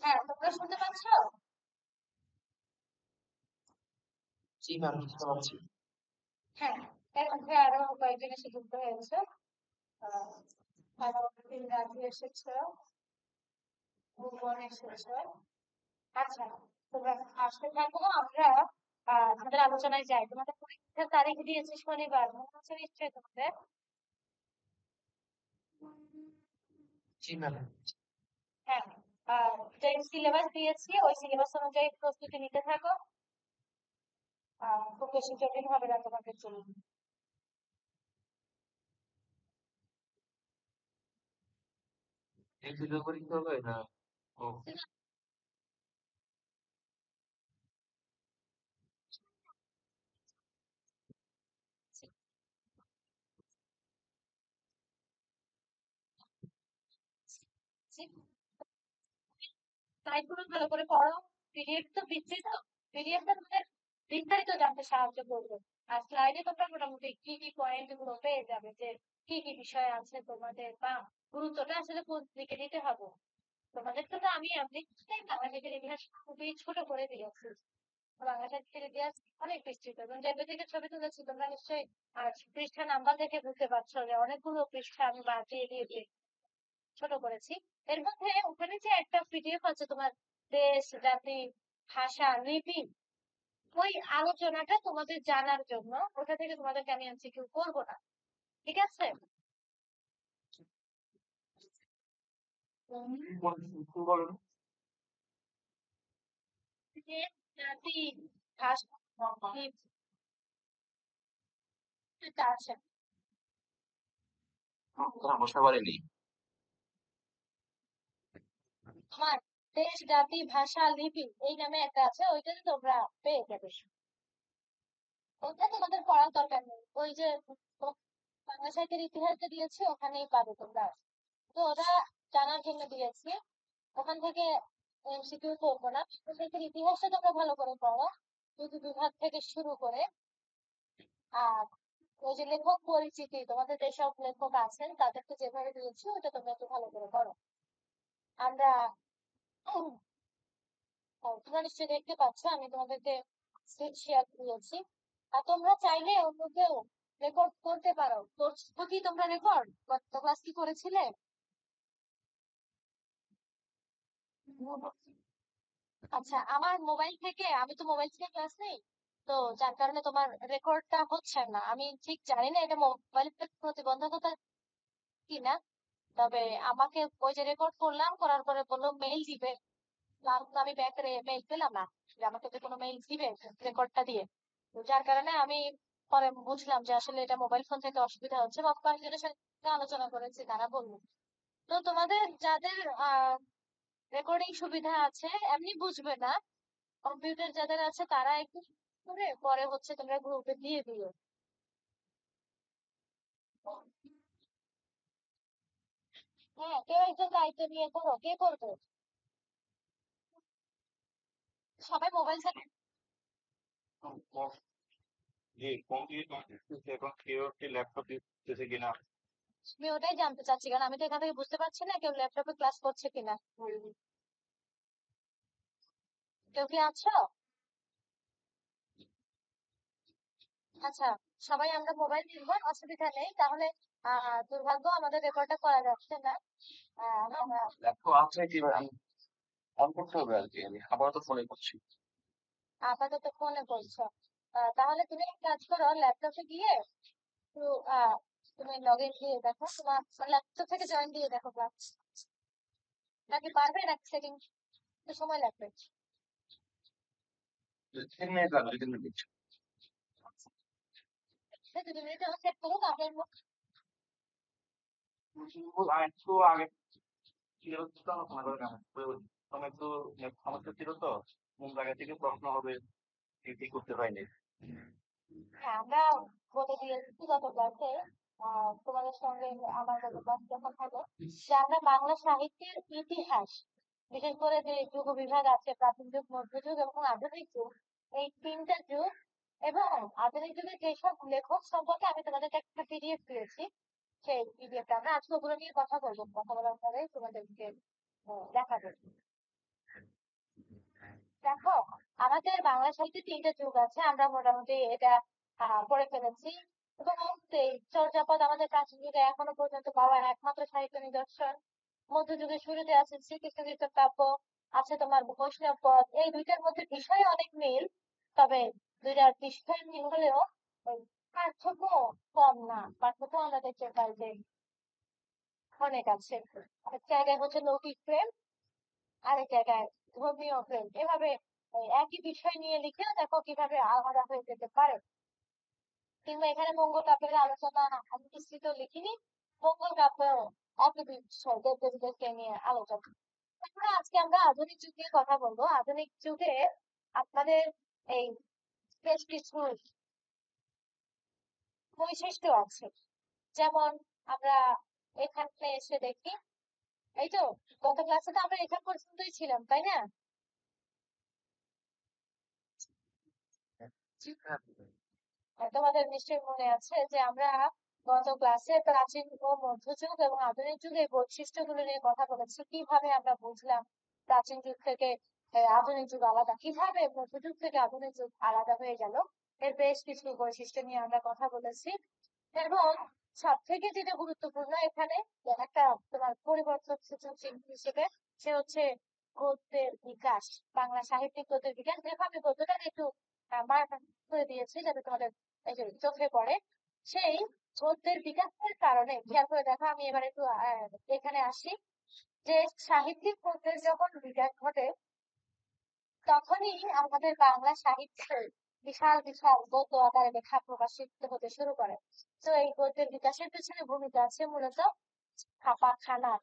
হ্যাঁ, তোমরা শুনতে পাচ্ছ? জি ম্যাম, বুঝতে পারছি। হ্যাঁ, এর মধ্যে আরো কয়েকজন এসে যুক্ত হয়েছে। আহ, আরো তিন রাজি এসেছে, ভুবন এসেছে। আচ্ছা, তোমরা আসতে থাকো, আমরা আমাদের আলোচনায় যাই। তোমাদের পরীক্ষার তারিখ দিয়েছে শনিবার, মনে হচ্ছে নিশ্চয়ই তোমাদের। জি ম্যাম। হ্যাঁ, যে সিলেবাস দিয়েছি ওই সিলেবাস অনুযায়ী প্রস্তুতি নিতে থাকো। খুব বেশি জটিল হবে না তোমাদের জন্য। এই দুটো পরীক্ষা হবে না? ও, তাই পুরো ভালো করে পড়ো। পিডিএফ তো দিচ্ছি তো, পিডিএফটা তোমাদের বিস্তারিত জানতে সাহায্য করবে। আর স্লাইডে তোমরা মোটামুটি কি কি পয়েন্ট গুলো পেয়ে যাবে, যে কি কি বিষয় আছে তোমাদের, বা গুরুত্বটা আসলে কোন দিকে দিতে হবে। তোমাদের তো আমি এমনিতেই বাংলাদেশের ইতিহাস খুবই ছোট করে দিয়েছি। বাংলাদেশের ইতিহাস অনেক বিস্তৃত, এবং যেগুলো থেকে ছবি তুলেছি তোমরা নিশ্চয়ই পৃষ্ঠা নাম্বার দেখে বুঝতে পারছো যে অনেকগুলো পৃষ্ঠা আমি বাদ দিয়ে দিয়েছি, ছোট করেছি। এর মধ্যে ওখানে যে একটা পিডিএফ আছে তোমার, দেশ জাতি ভাষা লিপি, ওই আলোচনাটা তোমাদের জানার জন্য ওটা থেকে তোমাদেরকে আমি এমসিকিউ করবো না, ঠিক আছে? কি বলেন? দেশ জাতি ভাষা লিপি, এটা আছে। কথা বুঝতে পারিনি। আমার দেশ জাতি ভাষা লিপি এই নামে একটা আছে, ওইটাতে তোমরা পেয়ে যাবে। ওটা তোমাদের পড়ার দরকার নেই, ওই যে বাংলা সাহিত্যের ইতিহাসটা দিয়েছি ওখানেই পাবে তোমরা। তো ওটা জানার জন্য দিয়েছি, ওখান থেকে এমসিকিউ করবো না। সাহিত্যের ইতিহাসটা তোমরা ভালো করে পড়ো, দুটো বিভাগ থেকে শুরু করে। আর ওই যে লেখক পরিচিতি, তোমাদের যেসব লেখক আছেন তাদেরকে যেভাবে দিয়েছি ওটা তোমরা একটু ভালো করে পড়ো। আমরা তোমরা নিশ্চয়ই দেখতে পাচ্ছ আমি তোমাদেরকে শেয়ার দিয়েছি। আর তোমরা চাইলে অন্য কেউ রেকর্ড করতে পারো। করছো কি তোমরা রেকর্ড? গত ক্লাস কি করেছিলে? আচ্ছা, আমার মোবাইল থেকে, আমি তো মোবাইল থেকে ক্লাস নেই, তো যার কারণে তোমার রেকর্ডটা হচ্ছে না। আমি ঠিক জানি না এটা মোবাইলের প্রতিবন্ধকতা কিনা, তবে আমাকে ওই যে রেকর্ড করলাম, করার পরে বললো মেইল দিবে। তো আমি ব্যাক মেইল পেলাম না যে আমাকে যে কোনো মেইল দিবে রেকর্ডটা দিয়ে। তো যার কারণে আমি পরে বুঝলাম যে আসলে এটা মোবাইল ফোন থেকে অসুবিধা হচ্ছে, বা কয়েকজনের সাথে আলোচনা করেছি, তারা বললো। তো তোমাদের যাদের রেকর্ডিং সুবিধা আছে এমনি বুঝবে না, কম্পিউটার যাদের আছে তারা একটু করে পরে হচ্ছে তোমরা গ্রুপে দিয়ে দিও। হ্যাঁ, কেউ একজন দায়িত্ব নিয়ে করো। কে করবে? সবাই মোবাইল থেকে। জি, ফোন দিয়ে করতেছে, এখন কেউ একটি ল্যাপটপ দিতেছে কিনা। আমি ওটাই জানতে চাচ্ছি, কারণ আমি তো এখান থেকে বুঝতে পারছি না কেউ ল্যাপটপে ক্লাস করছে কিনা। কেউ কি আছো? আচ্ছা, সবাই আমরা মোবাইল নিবো, অসুবিধা নেই তাহলে। দুর্ভাগ্য আমাদের রেকর্ডটা করা যাচ্ছে না। আমরা ল্যাপটপ আছে কি ভাই? আমি অন করতে হবে আর কি, আমি আপাতত ফোনে করছি। আপাতত ফোনে করছো। তাহলে তুমি এক কাজ করো, ল্যাপটপে গিয়ে একটু তুমি লগ ইন দিয়ে দেখো, তোমার ল্যাপটপ থেকে জয়েন দিয়ে দেখো ক্লাস। নাকি পারবে, নাকি সেটিং সময় লাগবে? 2 মিনিট লাগবে, 2 মিনিট। 2 মিনিটে সেট করো, তারপরে আর একটু আগে ছিল তো, আমার মনে করেন তখন একটু সমস্যা ছিল তো, কোন জায়গা থেকে প্রশ্ন হবে ঠিক করতে পারিনি। হ্যাঁ, আমরা বলে দিয়েছি গত ক্লাসে, তোমাদের সঙ্গে আমার গত ক্লাস যখন হলো, যে আমরা বাংলা সাহিত্যের ইতিহাস, বিশেষ করে যে যুগ বিভাগ আছে, প্রাচীন যুগ, মধ্যযুগ এবং আধুনিক যুগ, এই তিনটা যুগ, এবং আধুনিক যুগের যেসব লেখক সম্পর্কে আমি তোমাদেরকে একটা পিডিএফ দিয়েছি, সেই পিডিএফটা আমরা আজকে ওগুলো নিয়ে কথা বলবো, কথা বলার পরে তোমাদেরকে দেখাবো। দেখো, আমাদের বাংলা সাহিত্যে ৩ টা যুগ আছে, আমরা মোটামুটি এটা পড়ে ফেলেছি। এবং এই চর্যাপদ আমাদের প্রাচীন যুগে এখনো পর্যন্ত পাওয়া একমাত্র সাহিত্য নিদর্শন। মধ্যযুগের শুরুতে আছে শ্রীকৃষ্ণ কীর্তন কাব্য, আছে তোমার বৈষ্ণব পদ। এই দুইটার মধ্যে বিষয় অনেক মিল, তবে দুইটার বিষয় মিল হলেও ওই পার্থক্য কম না, পার্থক্য আমরা দেখতে পাই যে অনেক আছে। এক জায়গায় হচ্ছে লৌকিক প্রেম, আরেক জায়গায় ধর্মীয় প্রেম। এভাবে একই বিষয় নিয়ে লিখেও দেখো কিভাবে আলাদা হয়ে যেতে পারে। কিংবা এখানে মঙ্গল কাব্যের আলোচনা আমি বিস্তৃত লিখিনি, মঙ্গল কাব্যেও একই বিষয় দেবদেবীদেরকে নিয়ে আলোচনা। তারপরে আজকে আমরা আধুনিক যুগ নিয়ে কথা বলবো। আধুনিক যুগে আপনাদের এই বেশ কিছু বৈশিষ্ট্য আছে, যেমন আমরা এখানে এসে দেখি, এই তো গত ক্লাসে তো আমরা এখান পর্যন্তই ছিলাম, তাই না? তোমাদের নিশ্চয়ই মনে আছে যে আমরা গত ক্লাসে প্রাচীন ও মধ্যযুগ এবং আধুনিক যুগের বৈশিষ্ট্যগুলো নিয়ে কথা বলেছি। কিভাবে আমরা বুঝলাম প্রাচীন যুগ থেকে আধুনিক যুগ আলাদা, কিভাবে মধ্যযুগ থেকে আধুনিক যুগ আলাদা হয়ে গেল, এর বেশ কিছু বৈশিষ্ট্য নিয়ে আমরা কথা বলেছি। এবং সব থেকে যেটা গুরুত্বপূর্ণ এখানে একটা তোমার পরিবর্তন সূচক চিহ্ন হিসেবে, সে হচ্ছে গদ্যের বিকাশ। বাংলা সাহিত্যিক গদ্যের বিকাশ, দেখো আমি গদ্যটাকে একটু মার্ক করে দিয়েছি যাতে তোমাদের এই যে চোখে পড়ে। সেই গদ্যের বিকাশের কারণে খেয়াল করে দেখো, আমি এবার একটু এখানে আসি, যে সাহিত্যিক গদ্যের যখন বিকাশ ঘটে তখনই আমাদের বাংলা সাহিত্যে বিশাল বিশাল গদ্য আকারে লেখা প্রকাশিত হতে শুরু করে। তো এই গদ্যের বিকাশের পেছনে ভূমিকা আছে মূলত ছাপাখানা।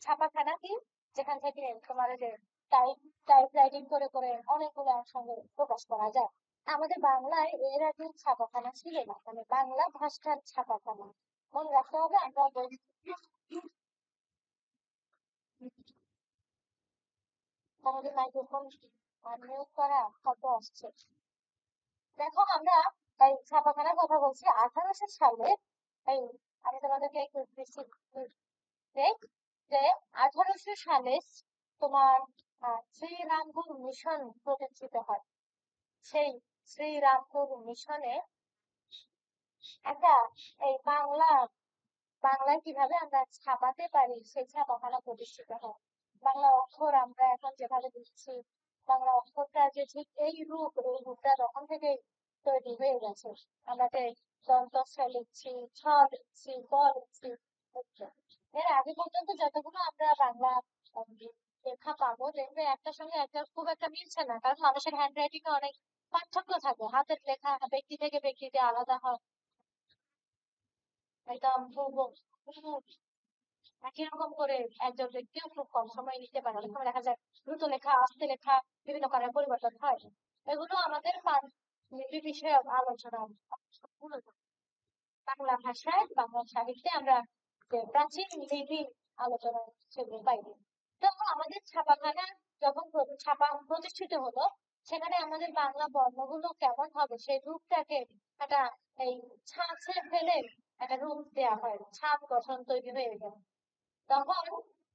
ছাপাখানা কি, যেখান থেকে তোমার এই যে টাইপ টাইপ রাইটিং করে করে অনেকগুলো একসঙ্গে প্রকাশ করা যায়। আমাদের বাংলায় এর আগে ছাপাখানা ছিল না, মানে বাংলা ভাষার ছাপাখানা। মনে রাখতে হবে, আমরা আমাদের মাইক্রোফোন মিউট করা শব্দ আসছে। দেখো আমরা এই ছাপাখানার কথা বলছি 1800 সালে। এই আমি তোমাদেরকে একটু দেখ, যে 1800 সালে তোমার শ্রীরামপুর মিশন প্রতিষ্ঠিত হয়। সেই শ্রীরামপুর মিশনে একটা এই বাংলায় কিভাবে আমরা ছাপাতে পারি সেই ছাপাখানা প্রতিষ্ঠিত হয়। বাংলা অক্ষর আমরা এখন যেভাবে দিচ্ছি, বাংলা অক্ষরটা যে ঠিক এই রূপটা তখন থেকে তৈরি হয়ে গেছে। আমরা যে দন্ত ছ লিখছি, ছ লিখছি, ক লিখছি, এর আগে পর্যন্ত যতগুলো আমরা বাংলা উম, লেখা পাবো, দেখবে একটার সঙ্গে একটা খুব একটা মিলছে না, কারণ মানুষের হ্যান্ড রাইটিং এ অনেক পার্থক্য থাকে। হাতের লেখা ব্যক্তি থেকে ব্যক্তিতে আলাদা হয়, একদম একই রকম করে একজন ব্যক্তিও খুব কম সময় নিতে পারে। অনেক সময় দেখা যায় দ্রুত লেখা, আস্তে লেখা, বিভিন্ন কারণে পরিবর্তন হয়। এগুলো আমাদের লিপি বিষয়ক আলোচনা। মূলত বাংলা ভাষায়, বাংলা সাহিত্যে আমরা যে প্রাচীন লিপি আলোচনা সেগুলো পাই। তো আমাদের ছাপাখানা যখন ছাপা প্রতিষ্ঠিত হলো, সেখানে আমাদের বাংলা বর্ণগুলো কেমন হবে সেই রূপটাকে একটা এই ছাঁচে ফেলে একটা রূপ দেওয়া হয়, ছাঁচ গঠন তৈরি হয়ে গেল। তখন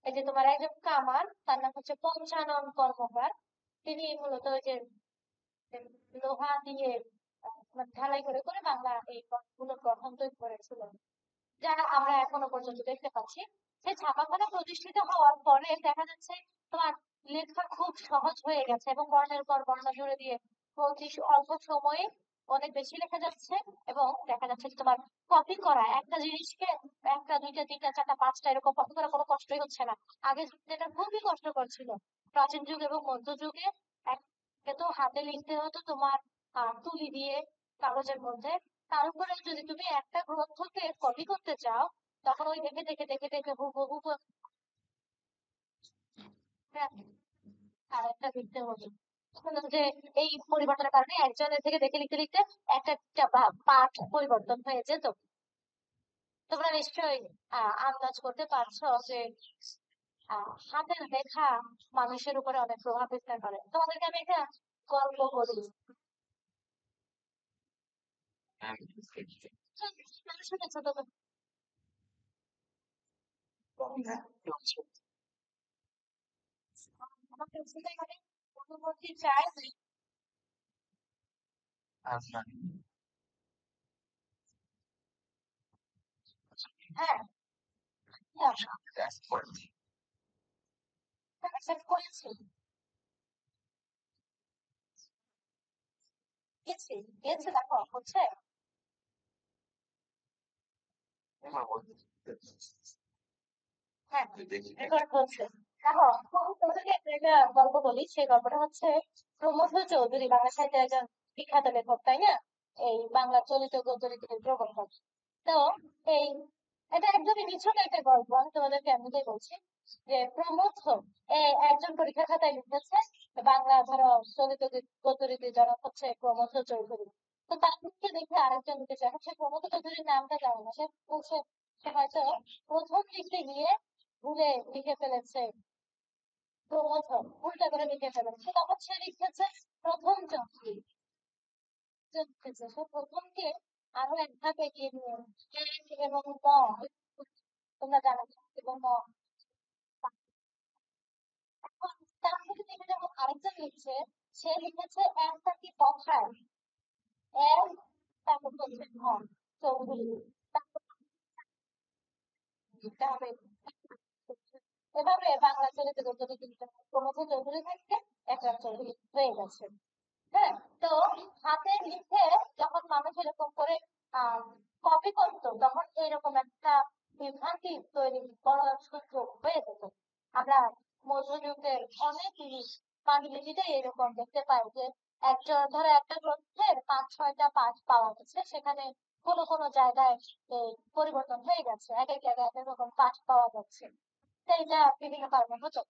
এই যে তোমার একজন কামার, তার নাম হচ্ছে পঞ্চানন কর্মকার, তিনি মূলত ওই যে লোহা দিয়ে মানে ঢালাই করে করে বাংলা এই গুলো গঠন তৈরি করেছিলেন, যা আমরা এখনো পর্যন্ত দেখতে পাচ্ছি। সেই ছাপাখানা প্রতিষ্ঠিত হওয়ার পরে দেখা যাচ্ছে তোমার লেখা খুব সহজ হয়ে গেছে, এবং বর্ণের পর বর্ণ জুড়ে দিয়ে অতি অল্প সময়ে অনেক বেশি লেখা যাচ্ছে। এবং দেখা যাচ্ছে যে তোমার কপি করা একটা জিনিসকে একটা দুইটা তিনটা চারটা পাঁচটা এরকম কপি করা কোনো কষ্টই হচ্ছে না। আগে যেটা খুবই কষ্টকর ছিল প্রাচীন যুগ এবং মধ্যযুগে, একে তো হাতে লিখতে হতো তোমার তুলি দিয়ে কাগজের মধ্যে। তার উপরে যদি তুমি একটা গ্রন্থকে কপি করতে চাও, তখন ওই দেখে দেখে দেখে দেখে হুবহু আর একটা লিখতে হতো। যে এই পরিবর্তনের কারণে একজনের থেকে দেখে লিখতে লিখতে একটা একটা পাঠ পরিবর্তন হয়ে যেত। তোমরা নিশ্চয়ই আন্দাজ করতে পারছো যে হাতের লেখা মানুষের উপরে অনেক প্রভাব বিস্তার করে। তোমাদেরকে আমি একটা গল্প বলি। শুনেছো তো? আমাকে শুনতে পারে? অনুমতি চায়। আচ্ছা, হ্যাঁ, অ্যাকসেপ্ট করেছি, গেছি, গেছে, দেখো হচ্ছে। হ্যাঁ, রেকর্ড হচ্ছে। দেখো, তোমাদেরকে একটা গল্প বলি। সেই গল্পটা হচ্ছে প্রমথ চৌধুরী, বাংলা সাহিত্যের একজন বিখ্যাত লেখক, তাই না? এই বাংলা চলিত গদ্যের প্রবর্তক। তো এই এটা একদমই নিছক একটা গল্প, আমি তোমাদেরকে এমনিতেই বলছি যে প্রমথ একজন পরীক্ষা খাতায় লিখেছে বাংলা ধরো চলিত গদ্যের জনক হচ্ছে প্রমথ চৌধুরী। তো তাকে দেখে আরেকজন লিখেছে, এখন সে প্রমথ চৌধুরীর নামটা জানে না, সে বলছে সে হয়তো প্রথম লিখতে গিয়ে ভুলে লিখে ফেলেছে প্রমথ, উল্টা করে লিখে ফেলেছে, তখন সে লিখেছে প্রথম চৌধুরী। লিখেছে সে প্রথমকে আরো এক ধাপ এগিয়ে নিয়ে এবং তোমরা জানো এবং এখন তার মধ্যে থেকে যখন আরেকজন লিখছে, সে লিখেছে একটা কি কথায় এক, তারপর হচ্ছে চৌধুরী, তারপর লিখতে হবে। এভাবে বাংলা চলিত গদ্যটি কিন্তু প্রমথ চৌধুরী থেকে একরাম চৌধুরী হয়ে গেছে। হ্যাঁ, তো হাতে লিখে যখন মানুষ এরকম করে কপি করতো, তখন এরকম একটা বিভ্রান্তি তৈরি করার সুযোগ হয়ে যেত। আমরা মধ্যযুগের অনেক জিনিস পান্ডুলিপিতে এরকম দেখতে পাই যে একজন ধরো একটা গ্রন্থের 5-6টা পাঠ পাওয়া গেছে, সেখানে কোনো কোনো জায়গায় এই পরিবর্তন হয়ে গেছে, এক এক জায়গায় এক এক রকম পাঠ পাওয়া যাচ্ছে। তো এটা বিভিন্ন কারণে হতো।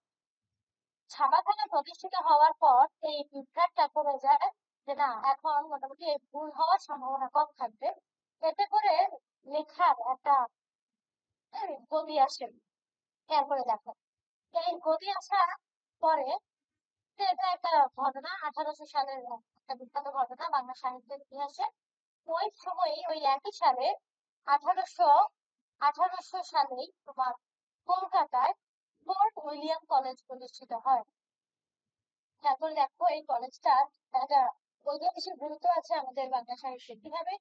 ছাপাখানা প্রতিষ্ঠিত হওয়ার পর এই বিভ্রাটটা করে যায় যে না, এখন মোটামুটি এই ভুল হওয়ার সম্ভাবনা কম থাকবে। এতে করে লেখার একটা গতি আসে। খেয়াল করে দেখো, এই গতি আসার পরে এটা একটা ঘটনা, 1800 সালের একটা বিখ্যাত ঘটনা বাংলা সাহিত্যের ইতিহাসে। ওই সময় ওই একই সালে 1800 1800 সালেই তোমার কলকাতায় ফোর্ট উইলিয়াম কলেজ প্রতিষ্ঠিত হয়। তারপর দেখো এই কলেজটার একটা ঐতিহাসিক গুরুত্ব আছে আমাদের বাংলা সাহিত্যে। কিভাবে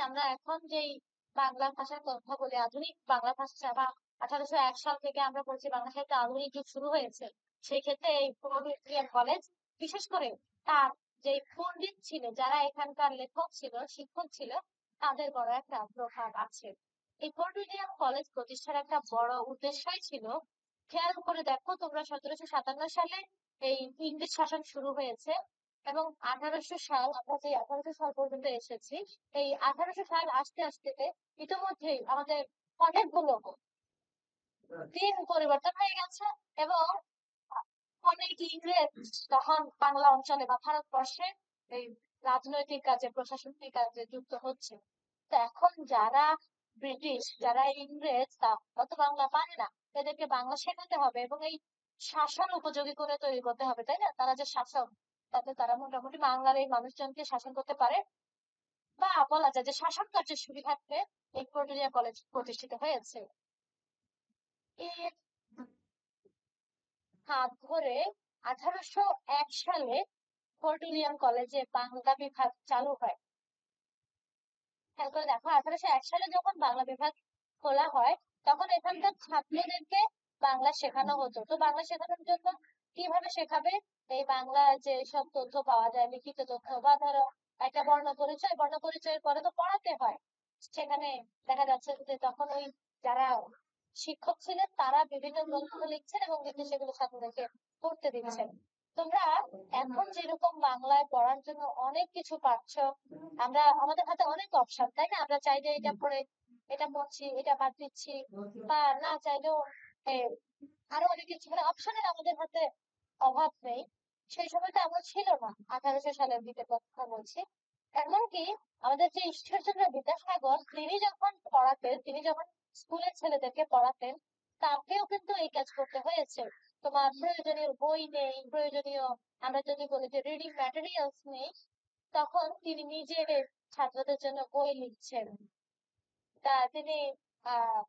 আমরা এখন যেই বাংলা ভাষার কথা বলি, আধুনিক বাংলা ভাষা, বা 1801 সাল থেকে আমরা বলছি বাংলা সাহিত্যে আধুনিক যুগ শুরু হয়েছে, সেই ক্ষেত্রে এই উইলিয়াম কলেজ বিশেষ করে তার যে পণ্ডিত ছিল, যারা এখানকার লেখক ছিল, শিক্ষক ছিল, তাদের বড় একটা প্রভাব আছে। এই ফোর্ট উইলিয়াম কলেজ প্রতিষ্ঠার একটা বড় উদ্দেশ্যই ছিল, খেয়াল করে দেখো তোমরা, 1757 সালে এই ইংরেজ শাসন শুরু হয়েছে এবং 1800 সাল, আমরা যে 1800 সাল পর্যন্ত এসেছি, এই 1800 সাল আসতে আসতে ইতিমধ্যেই আমাদের অনেকগুলো দিন পরিবর্তন হয়ে গেছে এবং অনেক ইংরেজ তখন বাংলা অঞ্চলে বা ভারতবর্ষে এই রাজনৈতিক কাজে, প্রশাসনিক কাজে যুক্ত হচ্ছে। তো এখন যারা ব্রিটিশ, যারা ইংরেজ, তা অত বাংলা পারে না, এদেরকে বাংলা শেখাতে হবে এবং এই শাসন উপযোগী করে তৈরি করতে হবে, তাই না? তারা যে শাসক, তাতে তারা মোটামুটি বাংলার এই মানুষজনকে শাসন করতে পারে, বা বলা যায় যে শাসন কার্যের সুবিধার্থে এই প্রটোরিয়া কলেজ প্রতিষ্ঠিত হয়েছে। এর হাত ধরে 1801 সালে ফোর্ট উইলিয়াম কলেজে বাংলা বিভাগ চালু হয়। খেয়াল করে দেখো, 1801 সালে যখন বাংলা বিভাগ খোলা হয়, তখন এখানকার ছাত্রদেরকে বাংলা শেখানো হতো। তো বাংলা শেখানোর জন্য কিভাবে শেখাবে? এই বাংলা যে সব তথ্য পাওয়া যায়, লিখিত তথ্য, বা ধরো একটা বর্ণ পরিচয়ের পরে তো পড়াতে হয়। সেখানে দেখা যাচ্ছে যে তখন ওই যারা শিক্ষক ছিলেন, তারা বিভিন্ন গ্রন্থ লিখছেন এবং লিখে সেগুলো ছাত্রদেরকে পড়তে দিচ্ছেন। তোমরা এখন যেরকম বাংলায় পড়ার জন্য অনেক কিছু পাচ্ছ, আমাদের হাতে অনেক অপশন, তাই না? আমরা চাইলে এটা পড়ে এটা পড়ছি, এটা বাদ দিচ্ছি, বা না চাইলেও এ, আরো অনেক কিছু, মানে অপশনের আমাদের হাতে অভাব নেই। সেই সময়টা এমন ছিল না, 1800 সালের দিকে কথা বলছি। এমনকি আমাদের যে ঈশ্বরচন্দ্র বিদ্যাসাগর, তিনি যখন পড়াতেন, তিনি যখন স্কুলের ছেলেদেরকে পড়াতেন, তাকেও কিন্তু এই কাজ করতে হয়েছে। তোমার প্রয়োজনীয় বই নেই, প্রয়োজনীয় আমরা যদি বলি যে রিডিং ম্যাটেরিয়ালস নেই, তখন তিনি নিজে ছাত্রদের জন্য বই লিখছেন। তা তিনি আহ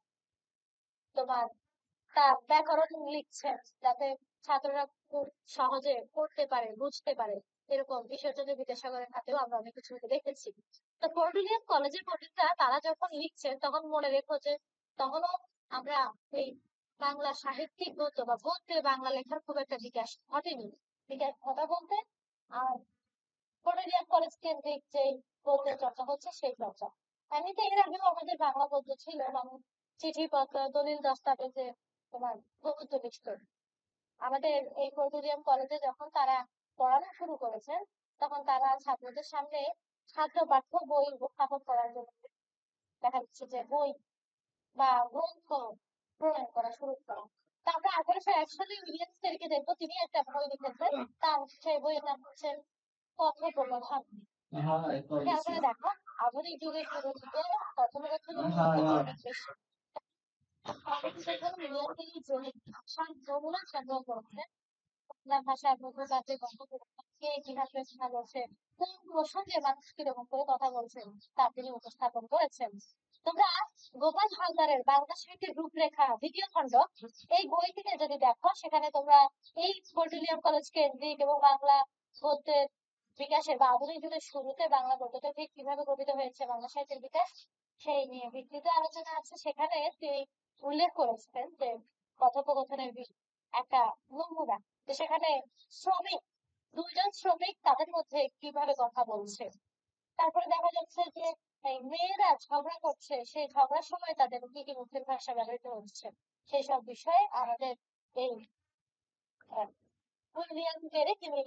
তোমার তা ব্যাকরণ লিখছেন যাতে ছাত্ররা খুব সহজে পড়তে পারে, বুঝতে পারে। এরকম ঈশ্বরচন্দ্র বিদ্যাসাগরের হাতেও আমরা অনেক কিছু দেখেছি। তো পোর্ট উইলিয়াম কলেজের পণ্ডিতরা তারা যখন লিখছেন তখন মনে রেখো যে তখনও আমরা এই বাংলা সাহিত্যিক গদ্য বা গদ্যে বাংলা লেখার খুব একটা বিকাশ ঘটেনি। বিকাশ ঘটা বলতে আর পোর্ট উইলিয়াম কলেজ কেন্দ্রিক যে গদ্যের চর্চা হচ্ছে সেই চর্চা। এমনিতে এর আগেও আমাদের বাংলা গদ্য ছিল, যেমন চিঠিপত্র, দলিল, দস্তাবেজে তোমার গদ্য লিখত। আমাদের এই পোর্ট উইলিয়াম কলেজে যখন তারা পড়ানো শুরু করেছেন তখন তারা ছাত্রদের সামনে ছাত্র পাঠ্য বই উপস্থাপন করার জন্য দেখা যাচ্ছে যে বই বা গ্রন্থ প্রণয়ন করা শুরু করা। তারপরে 1861 উইলিয়াম স্টেরিকে দেখবো, তিনি একটা বই লিখেছেন, তার সেই বইয়ের নাম হচ্ছে কথোপকথন। খেয়াল করে দেখো, আধুনিক যুগের শুরু থেকে কথোপকথন অনেক বেশি। উইলিয়াম স্টেরি যে ভাষার নমুনা সংগ্রহ করেছেন, বাংলা ভাষার মধ্যকাতে কে কিভাবে রচনা করছে, কোন প্রসঙ্গে মানুষ কিরকম করে কথা বলছেন তা তিনি উপস্থাপন করেছেন। তোমরা গোপাল হালদারের বাংলা সাহিত্যের রূপরেখা দ্বিতীয় খণ্ড এই বই থেকে যদি দেখো, সেখানে তোমরা এই পোর্ট উইলিয়াম কলেজ কেন্দ্রিক এবং বাংলা গদ্যের বিকাশের বা আধুনিক যুগের শুরুতে বাংলা গদ্যটা ঠিক কিভাবে গঠিত হয়েছে, বাংলা সাহিত্যের বিকাশ সেই নিয়ে বিস্তৃত আলোচনা আছে। সেখানে তিনি উল্লেখ করেছেন যে কথোপকথনের একটা নমুনা, যে সেখানে শ্রমিক, দুইজন শ্রমিক তাদের মধ্যে কিভাবে কথা বলছে। তারপরে দেখা যাচ্ছে যে এই মেয়েরা ঝগড়া করছে, সেই ঝগড়ার সময় তাদের কি কি মুখের ভাষা ব্যবহৃত হচ্ছে, সেই সব বিষয়ে আমাদের এই উইলিয়াম কেরি তিনি